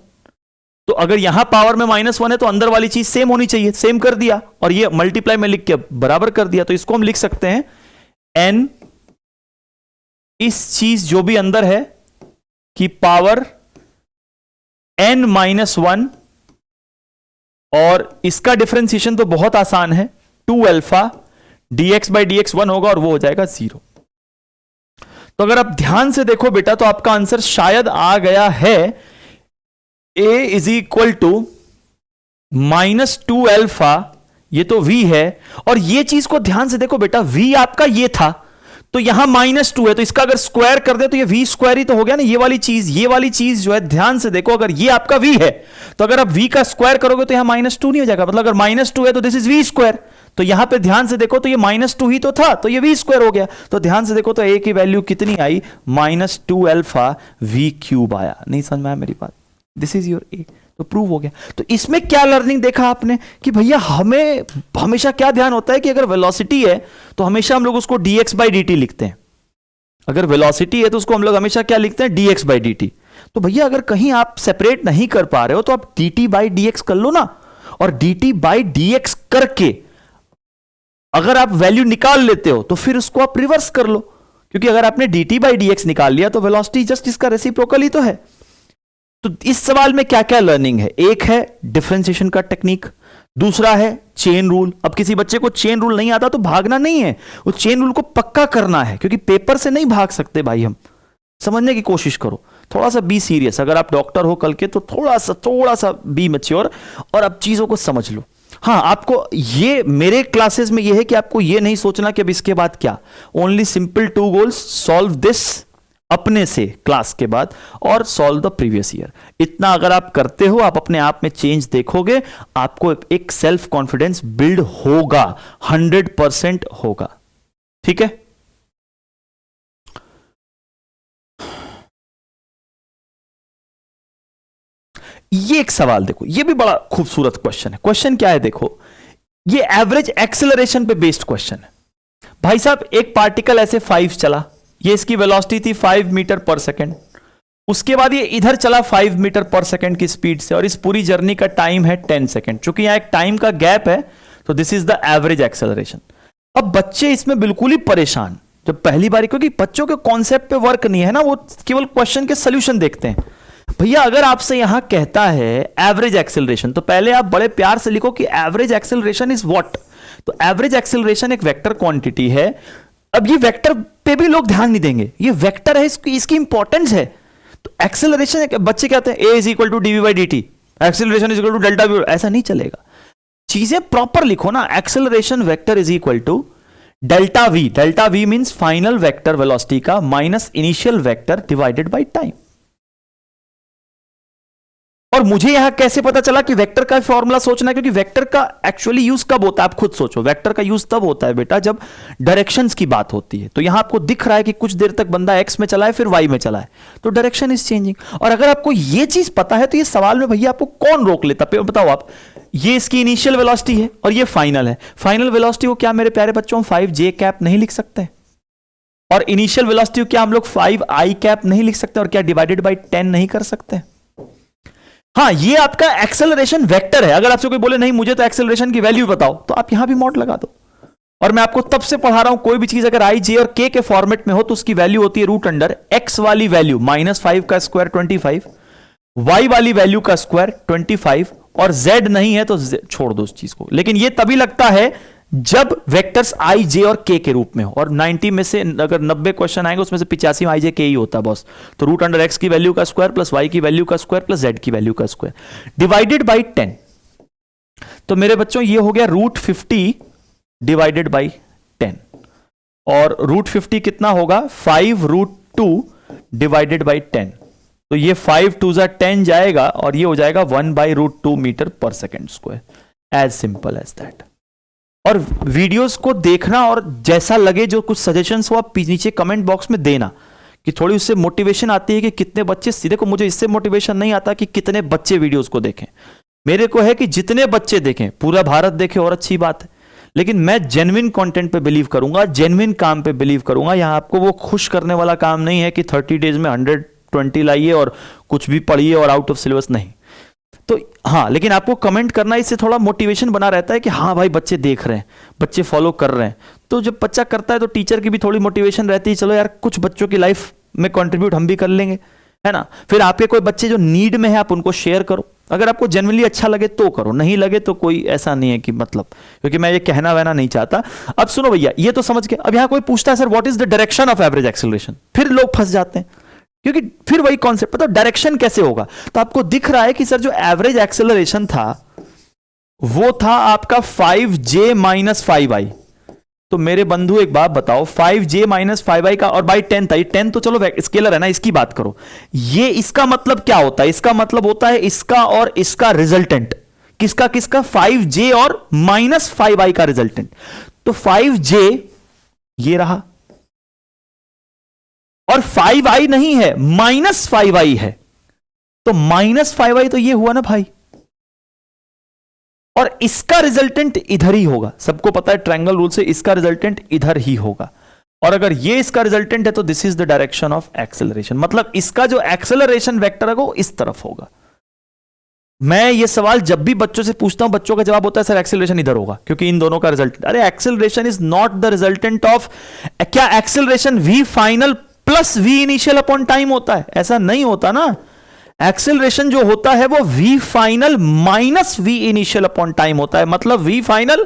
तो अगर यहां पावर में -1 है तो अंदर वाली चीज सेम होनी चाहिए, सेम कर दिया, और ये मल्टीप्लाई में लिख के बराबर कर दिया। तो इसको हम लिख सकते हैं n, इस चीज जो भी अंदर है की पावर n-1, और इसका डिफरेंशिएशन तो बहुत आसान है, 2 अल्फा dx बाई dx 1 होगा और वो हो जाएगा 0। तो अगर आप ध्यान से देखो बेटा तो आपका आंसर शायद आ गया है, a is equal to -2 alpha, ये तो v है, और ये चीज को ध्यान से देखो बेटा, v आपका ये था, तो यहां -2 है, तो इसका अगर स्क्वायर कर दे तो ये v स्क्वायर ही तो हो गया ना। ये वाली चीज जो है, ध्यान से देखो, अगर ये आपका v है तो अगर आप v का स्क्वायर करोगे तो यहां -2 नहीं हो जाएगा, मतलब अगर -2 है तो दिस इज v स्क्वायर। तो यहां पे ध्यान से देखो तो ये -2 ही तो था, तो ये v स्क्वायर हो गया। तो ध्यान से देखो तो a की वैल्यू कितनी आई, -2 अल्फा v क्यूब आया। नहीं समझ में आया मेरी बात? दिस इज योर a, तो प्रूव हो गया। तो इसमें क्या लर्निंग देखा आपने कि भैया हमें हमेशा क्या ध्यान होता है कि अगर वेलोसिटी है तो हमेशा हम लोग उसको dx by dt लिखते हैं। अगर वेलोसिटी है तो उसको हम लोग हमेशा क्या लिखते हैं, dx by dt। तो भैया अगर कहीं आप सेपरेट नहीं कर पा रहे हो तो आप dt by dx कर लो ना, और dt by dx करके अगर आप वैल्यू निकाल लेते हो तो फिर उसको आप रिवर्स कर लो, क्योंकि अगर आपने dt by dx निकाल लिया तो वेलोसिटी जस्ट इसका रेसिप्रोकल ही तो है। तो इस सवाल में क्या क्या लर्निंग है, एक है डिफरेंशिएशन का टेक्निक, दूसरा है चेन रूल। अब किसी बच्चे को चेन रूल नहीं आता तो भागना नहीं है, वो चेन रूल को पक्का करना है, क्योंकि पेपर से नहीं भाग सकते भाई हम। समझने की कोशिश करो, थोड़ा सा बी सीरियस। अगर आप डॉक्टर हो कल के तो थोड़ा सा बी मैच्योर और अब चीजों को समझ लो। हाँ, आपको ये मेरे क्लासेस में ये है कि आपको ये नहीं सोचना कि अब इसके बाद क्या, only simple 2 goals, solve this अपने से क्लास के बाद और सॉल्व द प्रीवियस ईयर। इतना अगर आप करते हो, आप अपने आप में चेंज देखोगे, आपको एक सेल्फ कॉन्फिडेंस बिल्ड होगा, 100% होगा। ठीक है, ये एक सवाल देखो, ये भी बड़ा खूबसूरत क्वेश्चन है। क्वेश्चन क्या है देखो, ये एवरेज एक्सेलरेशन पे बेस्ड क्वेश्चन है। भाई साहब, एक पार्टिकल ऐसे 5 चला, ये इसकी वेलोसिटी थी 5 मीटर पर सेकेंड, उसके बाद ये इधर चला 5 मीटर पर सेकेंड की स्पीड से, और इस पूरी जर्नी का टाइम है 10 सेकेंड। चूंकि यहां एक टाइम का गैप है तो this is the average acceleration. अब बच्चे इसमें बिल्कुल ही परेशान, जब पहली बार, क्योंकि बच्चों के कॉन्सेप्ट पे वर्क नहीं है ना, वो केवल क्वेश्चन के सोल्यूशन देखते हैं। भैया अगर आपसे यहां कहता है एवरेज एक्सेलरेशन, तो पहले आप बड़े प्यार से लिखो कि एवरेज एक्सेलरेशन इज व्हाट। तो एवरेज एक्सेलरेशन एक वेक्टर क्वांटिटी है। अब ये वेक्टर पे भी लोग ध्यान नहीं देंगे, ये वेक्टर है, इसकी इंपॉर्टेंस है। तो एक्सेलरेशन, बच्चे कहते हैं a is equal to d v by d t, acceleration is equal to delta v, ऐसा नहीं चलेगा। चीजें प्रॉपर लिखो ना, acceleration vector is equal to delta v. Delta v means final vector velocity का minus initial vector divided by time. और मुझे यहां कैसे पता चला कि वेक्टर का फॉर्मूला सोचना है, क्योंकि वेक्टर का एक्चुअली यूज कब होता है, आप खुद सोचो। वेक्टर का यूज तब होता है बेटा जब डायरेक्शंस की बात होती है। तो यहां आपको दिख रहा है कि कुछ देर तक बंदा एक्स में चला है, फिर वाई में चला है, तो डायरेक्शन इज चेंजिंग। और अगर आपको यह चीज पता है तो ये सवाल में भैया आपको कौन रोक लेता, बताओ आप। ये इसकी इनिशियल वेलोसिटी है और ये फाइनल है। फाइनल वेलोसिटी को क्या मेरे प्यारे बच्चों 5j कैप नहीं लिख सकते, और इनिशियल वेलोसिटी को क्या हम लोग 5i कैप नहीं लिख सकते, और क्या डिवाइडेड बाई 10 नहीं कर सकते। हाँ, ये आपका एक्सेलरेशन वेक्टर है। अगर आपसे कोई बोले नहीं मुझे तो एक्सेलरेशन की वैल्यू बताओ, तो आप यहां भी मॉड लगा दो। और मैं आपको तब से पढ़ा रहा हूं, कोई भी चीज अगर आई, जे और के फॉर्मेट में हो तो उसकी वैल्यू होती है रूट अंडर एक्स वाली वैल्यू -5 का स्क्वायर 25, वाई वाली वैल्यू का स्क्वायर 25, और जेड नहीं है तो छोड़ दो उस चीज को। लेकिन ये तभी लगता है जब वेक्टर्स आई, जे और के रूप में हो। और 90 में से अगर 90 क्वेश्चन आएंगे उसमें से 85 में आई, जे, के ही होता है बॉस। तो रूट अंडर एक्स की वैल्यू का स्क्वायर प्लस वाई की वैल्यू का स्क्वायर प्लस जेड की वैल्यू का स्क्वायर डिवाइडेड बाई 10। तो मेरे बच्चों ये हो गया √50 डिवाइडेड बाई 10, और √50 कितना होगा 5√2 डिवाइडेड बाई 10। तो ये 5 2 10 जाएगा और ये हो जाएगा 1/√2 मीटर पर second square. As simple as that. और वीडियोस को देखना, और जैसा लगे जो कुछ सजेशंस हो आप नीचे कमेंट बॉक्स में देना, कि थोड़ी उससे मोटिवेशन आती है कि कितने बच्चे, सीधे को मुझे इससे मोटिवेशन नहीं आता कि कितने बच्चे वीडियोस को देखें। मेरे को है कि जितने बच्चे देखें, पूरा भारत देखे और अच्छी बात है, लेकिन मैं जेन्युइन कंटेंट पे बिलीव करूंगा, जेन्युइन काम पे बिलीव करूंगा। यहां आपको वो खुश करने वाला काम नहीं है कि 30 डेज में 120 लाइए और कुछ भी पढ़िए और आउट ऑफ सिलेबस, नहीं। तो हाँ, लेकिन आपको कमेंट करना, इससे थोड़ा मोटिवेशन बना रहता है कि हाँ भाई बच्चे देख रहे हैं, बच्चे फॉलो कर रहे हैं। तो जब बच्चा करता है तो टीचर की भी थोड़ी मोटिवेशन रहती है, चलो यार कुछ बच्चों की लाइफ में कंट्रीब्यूट हम भी कर लेंगे, है ना। फिर आपके कोई बच्चे जो नीड में है आप उनको शेयर करो। अगर आपको जेन्युइनली अच्छा लगे तो करो, नहीं लगे तो कोई ऐसा नहीं है कि मतलब, क्योंकि मैं ये कहना वहना नहीं चाहता। अब सुनो भैया, ये तो समझ के, अब यहां कोई पूछता है sir what is the direction of average acceleration, फिर लोग फंस जाते हैं, क्योंकि फिर वही कॉन्सेप्ट पता, डायरेक्शन कैसे होगा। तो आपको दिख रहा है कि सर जो एवरेज एक्सेलरेशन था वो था आपका 5j - 5i, तो मेरे बंधु एक बात बताओ, 5j माइनस 5i का, और बाई 10 था, ये 10 तो चलो स्केलर है ना, इसकी बात करो। ये इसका मतलब क्या होता है? इसका मतलब होता है इसका और इसका रिजल्टेंट। किसका किसका? 5j और माइनस 5i का रिजल्टेंट। तो 5j ये रहा, और 5i नहीं है, माइनस 5i है। तो माइनस 5i तो ये हुआ ना भाई, और इसका रिजल्टेंट इधर ही होगा। सबको पता है ट्रायंगल रूल से, इसका रिजल्टेंट इधर ही होगा। और अगर ये इसका रिजल्टेंट है तो this is the direction of acceleration, मतलब इसका जो एक्सेलरेशन वेक्टर है वो इस तरफ होगा। मैं ये सवाल जब भी बच्चों से पूछता हूं, बच्चों का जवाब होता है सर एक्सेलरेशन इधर होगा, क्योंकि इन दोनों का रिजल्टेंट। अरे acceleration is not the resultant of, क्या acceleration v final plus v initial upon time होता है? ऐसा नहीं होता ना। एक्सेलरेशन जो होता है वो v final minus v initial upon time होता है, मतलब v फाइनल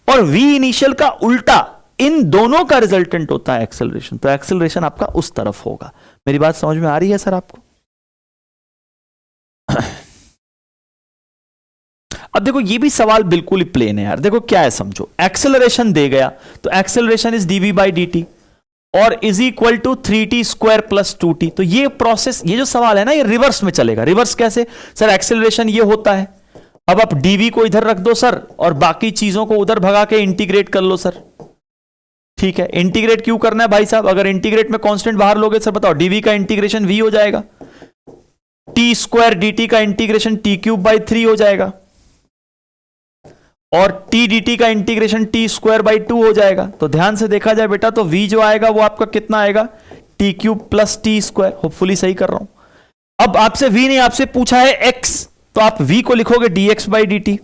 और v इनिशियल का उल्टा, इन दोनों का रिजल्टेंट होता है एक्सेलरेशन। तो एक्सेलरेशन आपका उस तरफ होगा। मेरी बात समझ में आ रही है सर आपको? अब देखो ये भी सवाल बिल्कुल ही प्लेन है यार। देखो क्या है, समझो, एक्सेलरेशन दे गया तो acceleration is dv by dt और is equal to 3t square plus 2t। तो ये प्रोसेस, ये जो सवाल है ना, ये रिवर्स में चलेगा। रिवर्स कैसे सर? एक्सेलरेशन ये होता है, अब आप dv को इधर रख दो सर, और बाकी चीजों को उधर भगा के इंटीग्रेट कर लो सर। ठीक है, इंटीग्रेट क्यों करना है भाई साहब? अगर इंटीग्रेट में कांस्टेंट बाहर लोगे सर, बताओ, dv का इंटीग्रेशन v हो जाएगा, t स्क्वायर dt का इंटीग्रेशन t क्यूब बाई 3 हो जाएगा, और t dt का इंटीग्रेशन t स्क्वायर बाई 2 हो जाएगा। तो ध्यान से देखा जाए बेटा, तो v जो आएगा वो आपका कितना आएगा? t cube plus t square. Hopefully सही कर रहा हूं। अब आपसे v ने आपसे पूछा है x, तो आप v को लिखोगे dx by dt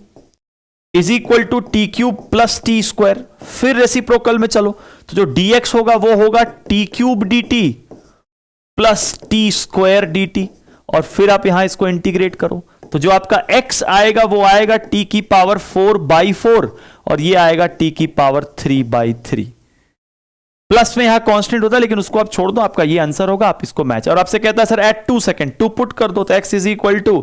is equal to t cube plus t square. फिर रेसिप्रोकल में चलो, तो जो dx होगा वो होगा t cube dt plus t square dt, और फिर आप यहां इसको इंटीग्रेट करो, तो जो आपका x आएगा वो आएगा t की पावर 4/4, और ये आएगा t की पावर 3/3। प्लस में यहां कांस्टेंट होता है, लेकिन उसको आप छोड़ दो, आपका ये आंसर होगा। आप इसको मैच, और आपसे कहता है सर एट 2 सेकेंड, 2 पुट कर दो, तो x इज इक्वल टू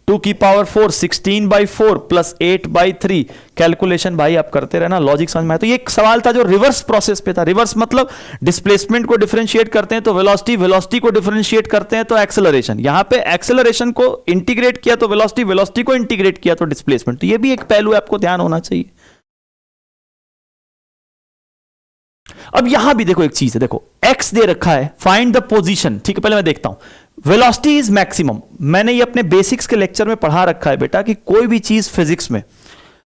2 की पावर 4 16/4 प्लस 8/3। कैलकुलेशन भाई आप करते रहना, लॉजिक समझ में आया। तो ये एक सवाल था जो रिवर्स प्रोसेस पे था। रिवर्स मतलब डिस्प्लेसमेंट को डिफरेंशिएट करते हैं तो वेलोसिटी, वेलोसिटी को डिफरेंशिएट करते हैं तो एक्सेलरेशन। यहां पे एक्सेलरेशन को इंटीग्रेट किया तो वेलोसिटी, वेलोसिटी को इंटीग्रेट किया तो डिस्प्लेसमेंट। तो ये भी एक पहलू आपको ध्यान होना चाहिए। अब यहां भी देखो एक चीज है, देखो x दे रखा है, फाइंड द पोजीशन। ठीक है, पहले मैं देखता हूं। वेलोसिटी इज मैक्सिमम, मैंने ये अपने बेसिक्स के लेक्चर में पढ़ा रखा है बेटा, कि कोई भी चीज फिजिक्स में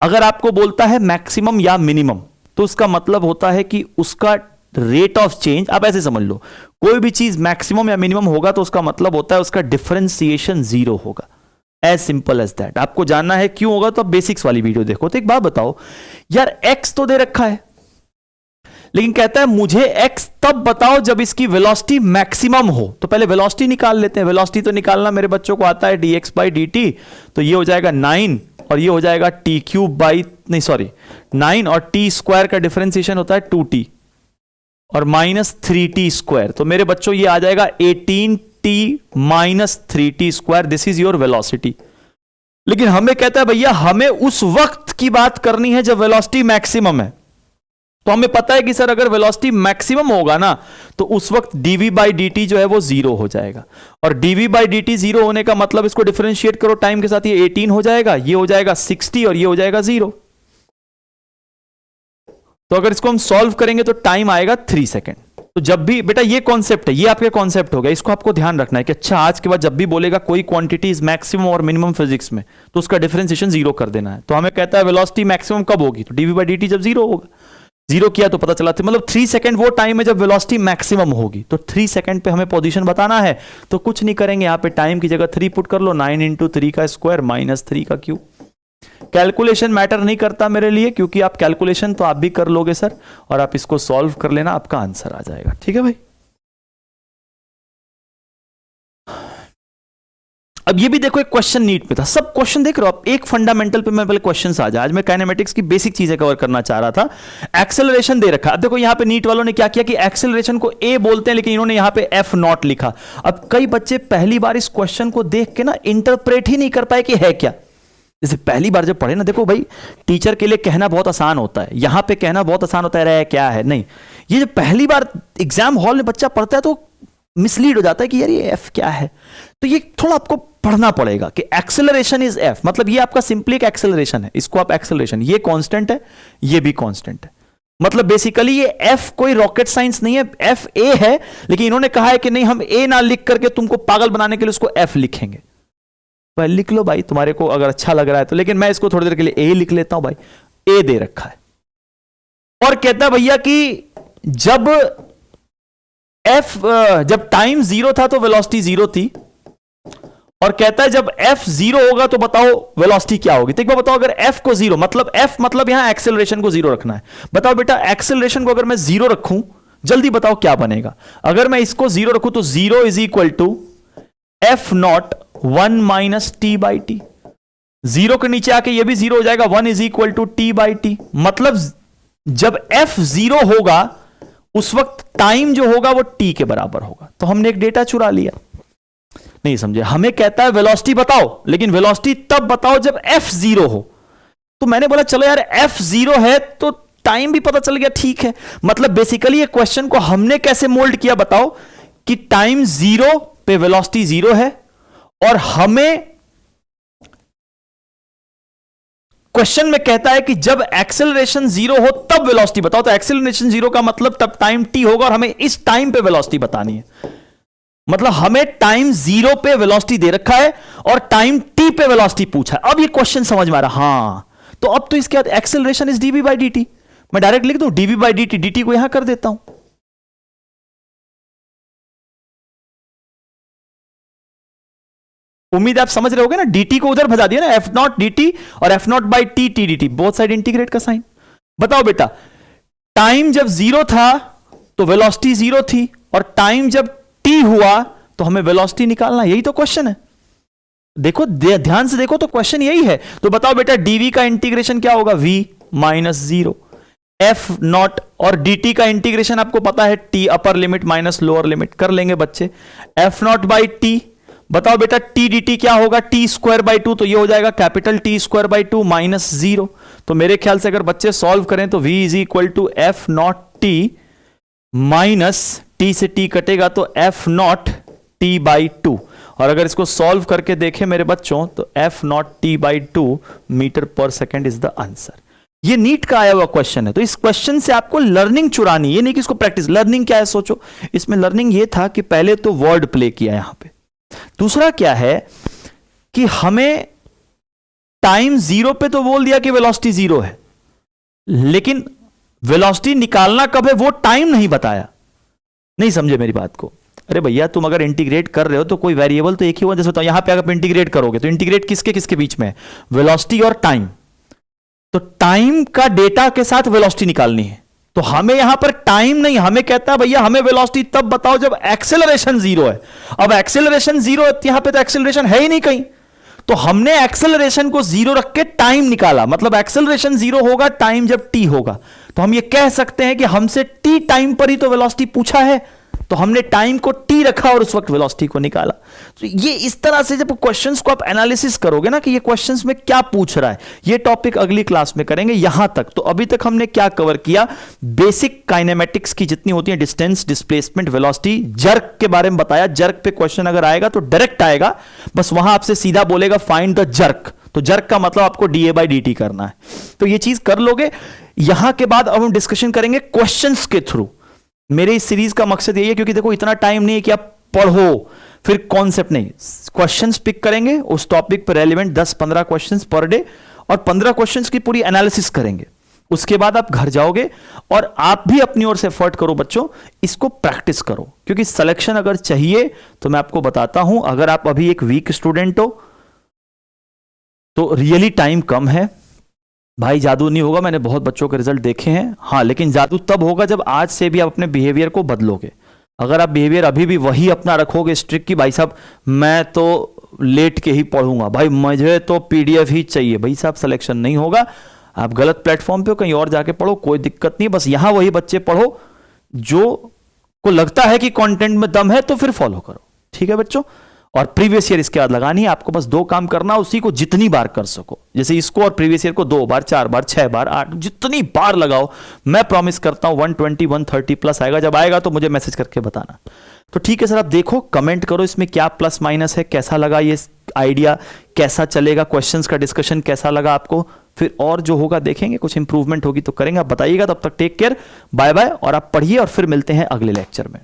अगर आपको बोलता है मैक्सिमम या मिनिमम, तो उसका मतलब होता है कि उसका रेट ऑफ चेंज, आप ऐसे समझ लो, कोई भी चीज मैक्सिमम या मिनिमम होगा तो उसका मतलब होता है उसका डिफरेंशिएशन 0 होगा। As simple as that. आपको जानना है क्यों होगा, तो आप बेसिक्स वाली वीडियो देखो। तो एक बात बताओ यार, x तो दे रखा है, लेकिन कहता है मुझे x तब बताओ जब इसकी वेलोसिटी मैक्सिमम हो। तो पहले वेलोसिटी निकाल लेते हैं। वेलोसिटी तो निकालना मेरे बच्चों को आता है dx बाई dt, तो ये हो जाएगा 9, और ये हो जाएगा t क्यूब बाई, नहीं सॉरी 9, और t स्क्वायर का डिफरेंशिएशन होता है 2t और माइनस 3t स्क्वायर। तो मेरे बच्चों ये आ जाएगा 18t minus 3t square. This is your velocity. लेकिन हमें कहता है भैया हमें उस वक्त की बात करनी है जब वेलोसिटी मैक्सिमम है। तो हमें पता है कि सर अगर वेलोसिटी मैक्सिमम होगा ना, तो उस वक्त dv बाई dt जो है वो 0 हो जाएगा, और dv बाई dt 0 होने का मतलब, इसको डिफरेंशिएट करो टाइम के साथ, ये 18 हो जाएगा, ये हो जाएगा 60, और ये हो जाएगा 0। तो अगर इसको हम सॉल्व करेंगे तो टाइम आएगा 3 सेकेंड। तो जब भी बेटा, ये कॉन्सेप्ट है, ये आपके कॉन्सेप्ट हो गया, इसको आपको ध्यान रखना है कि अच्छा आज के बाद जब भी बोलेगा कोई क्वांटिटी इज मैक्सिमम और मिनिमम फिजिक्स में, तो उसका डिफरेंशिएशन 0 कर देना है। तो हमें कहता है वेलोसिटी मैक्सिमम कब होगी, तो dv बाई dt जब 0 होगा। 0 किया तो पता चला, मतलब 3 सेकंड वो टाइम है जब वेलोसिटी मैक्सिमम होगी। तो 3 सेकंड पे हमें पोजीशन बताना है, तो कुछ नहीं करेंगे, यहां पे टाइम की जगह 3 पुट कर लो, 9 इंटू 3 का स्क्वायर माइनस 3 का क्यूब। कैलकुलेशन मैटर नहीं करता मेरे लिए, क्योंकि आप कैलकुलेशन तो आप भी कर लोगे सर, और आप इसको सॉल्व कर लेना, आपका आंसर आ जाएगा। ठीक है भाई। अब ये भी देखो एक क्वेश्चन नीट में था, सब क्वेश्चन देख रहे हो आप, एक फंडामेंटल पे मैं पहले क्वेश्चन आ जाए। आज मैं काइनेमेटिक्स की बेसिक चीजें कवर करना चाह रहा था। एक्सेलरेशन दे रखा, अब देखो यहां पे नीट वालों ने क्या किया कि एक्सेलरेशन को ए बोलते हैं, लेकिन इन्होंने यहां पे एफ नॉट लिखा। अब कई बच्चे पहली बार इस क्वेश्चन को देख के ना इंटरप्रेट ही नहीं कर पाए कि है क्या। जैसे पहली बार जब पढ़े ना, देखो भाई टीचर के लिए कहना बहुत आसान होता है, यहां पे कहना बहुत आसान होता है, रे क्या है, नहीं, ये जब पहली बार एग्जाम हॉल में बच्चा पढ़ता है तो मिसलीड हो जाता है कि यार ये एफ क्या है। तो ये थोड़ा आपको पढ़ना पड़ेगा कि एक्सेलरेशन इज एफ, मतलब ये आपका सिंपली एक एक्सेलरेशन है, इसको आप एक्सेलरेशन, ये कांस्टेंट है, ये भी कांस्टेंट है, मतलब बेसिकली ये एफ कोई रॉकेट साइंस नहीं है, एफ ए है, लेकिन इन्होंने कहा है कि नहीं हम ए ना लिख करके तुमको पागल बनाने के लिए उसको एफ लिखेंगे। तो लिख लो भाई तुम्हारे को अगर अच्छा लग रहा है तो, लेकिन मैं इसको थोड़ी देर के लिए ए लिख लेता हूं भाई, ए दे रखा है। और कहता है भैया कि जब टाइम जीरो था तो वेलोसिटी जीरो थी, और कहता है जब एफ जीरो होगा तो बताओ वेलोसिटी क्या होगी। तो एक बार बताओ, अगर एफ को जीरो, मतलब यहां एक्सेलरेशन को जीरो रखना है, बताओ बेटा एक्सेलरेशन को अगर मैं जीरो रखूं, जल्दी बताओ क्या बनेगा। अगर मैं इसको जीरो रखूं तो zero is equal to f naught 1 minus t by t, zero के नीचे आके ये भी जीरो हो जाएगा, 1 is equal to t by t, मतलब जब एफ जीरो होगा उस वक्त टाइम जो होगा वो टी के बराबर होगा। तो हमने एक डेटा चुरा लिया, नहीं समझे, हमें कहता है वेलोसिटी बताओ, लेकिन वेलोसिटी तब बताओ जब एफ जीरो हो। तो मैंने बोला चलो यार एफ जीरो है तो टाइम भी पता चल गया, ठीक है, मतलब बेसिकली ये क्वेश्चन को हमने कैसे मोल्ड किया बताओ, कि टाइम जीरो पे वेलोसिटी जीरो है, और हमें क्वेश्चन में कहता है कि जब एक्सेलरेशन जीरो हो तब वेलोसिटी बताओ। तो एक्सेलरेशन जीरो का मतलब तब टाइम टी होगा, और हमें इस टाइम पे वेलोसिटी बतानी है, मतलब हमें टाइम जीरो पे वेलोसिटी दे रखा है और टाइम टी पे वेलोसिटी पूछा है। अब ये क्वेश्चन समझ में आ रहा, हां तो अब तो इसके बाद acceleration is dv by d, मैं डायरेक्ट लिख दूं डीवी बाई डी टी को यहां कर देता हूं। उम्मीद आप समझ रहे होगे ना, dt को उधर भजा दिया ना, एफ नॉट dt और F not by T T dt, both side integrate का साइन। बताओ बेटा टाइम जब जीरो था तो वेलोसिटी जीरो थी, और टाइम जब t हुआ तो हमें वेलोसिटी निकालना, यही तो क्वेश्चन है। देखो ध्यान से देखो तो क्वेश्चन यही है। तो बताओ बेटा dv का इंटीग्रेशन क्या होगा, v minus zero, F not, और dt का इंटीग्रेशन आपको पता है t upper limit minus lower limit, कर लेंगे बच्चे, एफ नॉट बाई टी, बताओ बेटा टी डी टी क्या होगा, टी स्क्वायर बाई टू, तो ये हो जाएगा capital T square by two minus zero. तो मेरे ख्याल से अगर बच्चे सॉल्व करें तो v is equal to f naught t minus t से टी कटेगा तो f naught t by two, और अगर इसको सॉल्व करके देखें मेरे बच्चों तो f naught t by two metre पर सेकेंड इज द आंसर। ये नीट का आया हुआ क्वेश्चन है, तो इस क्वेश्चन से आपको लर्निंग चुरानी, ये नहीं कि इसको प्रैक्टिस। लर्निंग क्या है सोचो, इसमें लर्निंग ये था कि पहले तो वर्ड प्ले किया यहां पे, दूसरा क्या है कि हमें टाइम जीरो पे तो बोल दिया कि वेलोसिटी जीरो है, लेकिन वेलोसिटी निकालना कब है वो टाइम नहीं बताया। नहीं समझे मेरी बात को? अरे भैया तुम अगर इंटीग्रेट कर रहे हो तो कोई वेरिएबल तो एक ही होगा, जैसे बताओ यहां पे अगर इंटीग्रेट करोगे तो इंटीग्रेट किसके किसके बीच में है, वेलोसिटी और टाइम। तो टाइम का डेटा के साथ वेलोसिटी निकालनी है, तो हमें यहां पर टाइम नहीं, हमें कहता है भैया हमें वेलोसिटी तब बताओ जब एक्सेलरेशन जीरो है। अब एक्सेलरेशन जीरो है, यहां पे तो एक्सेलरेशन है ही नहीं कहीं, तो हमने एक्सेलरेशन को जीरो रख के टाइम निकाला, मतलब एक्सेलरेशन जीरो होगा टाइम जब टी होगा। तो हम ये कह सकते हैं कि हमसे टी टाइम पर ही तो वेलोसिटी पूछा है, तो हमने टाइम को टी रखा और उस वक्त वेलोसिटी को निकाला। तो ये इस तरह से जब क्वेश्चंस को आप एनालिसिस करोगे ना कि ये क्वेश्चंस में क्या पूछ रहा है, ये टॉपिक अगली क्लास में करेंगे। यहां तक तो अभी तक हमने क्या कवर किया, बेसिक काइनेमेटिक्स की जितनी होती है, डिस्टेंस, डिस्प्लेसमेंट, वेलोसिटी, जर्क के बारे में बताया। जर्क पे क्वेश्चन अगर आएगा तो डायरेक्ट आएगा, बस वहां आपसे सीधा बोलेगा फाइंड द जर्क, तो जर्क का मतलब आपको डीए बाई डी करना है, तो ये चीज कर लोगे। यहां के बाद अब हम डिस्कशन करेंगे क्वेश्चंस के थ्रू। मेरे इस सीरीज का मकसद यही है, क्योंकि देखो इतना टाइम नहीं है कि आप पढ़ो फिर कॉन्सेप्ट नहीं, क्वेश्चंस पिक करेंगे उस टॉपिक पर रेलिवेंट 10-15 क्वेश्चंस पर डे, और 15 क्वेश्चंस की पूरी एनालिसिस करेंगे। उसके बाद आप घर जाओगे और आप भी अपनी ओर से एफर्ट करो बच्चों, इसको प्रैक्टिस करो, क्योंकि सिलेक्शन अगर चाहिए तो मैं आपको बताता हूं, अगर आप अभी एक वीक स्टूडेंट हो तो रियली टाइम कम है भाई, जादू नहीं होगा। मैंने बहुत बच्चों के रिजल्ट देखे हैं, हाँ, लेकिन जादू तब होगा जब आज से भी आप अपने बिहेवियर को बदलोगे। अगर आप बिहेवियर अभी भी वही अपना रखोगे स्ट्रिक्ट की, भाई साहब मैं तो लेट के ही पढ़ूंगा, भाई मुझे तो पीडीएफ ही चाहिए, भाई साहब सिलेक्शन नहीं होगा। आप गलत प्लेटफॉर्म पे हो, कहीं और जाके पढ़ो, कोई दिक्कत नहीं, बस यहां वही बच्चे पढ़ो जो को लगता है कि कंटेंट में दम है, तो फिर फॉलो करो। ठीक है बच्चों, और प्रीवियस ईयर इसके बाद लगानी है। आपको बस 2 काम करना, उसी को जितनी बार कर सको, जैसे इसको और प्रीवियस ईयर को 2 बार, 4 बार, 6 बार, 8, जितनी बार लगाओ। मैं प्रॉमिस करता हूं 120 130 प्लस आएगा। जब आएगा तो मुझे मैसेज करके बताना। तो ठीक है सर, आप देखो, कमेंट करो इसमें क्या प्लस माइनस है, कैसा लगा ये आइडिया, कैसा चलेगा, क्वेश्चंस का डिस्कशन कैसा लगा आपको। फिर और जो होगा देखेंगे, कुछ इंप्रूवमेंट होगी तो करेंगे। आप बताइएगा। तब तक टेक केयर, बाय बाय, और आप पढ़िए और फिर मिलते हैं अगले लेक्चर में।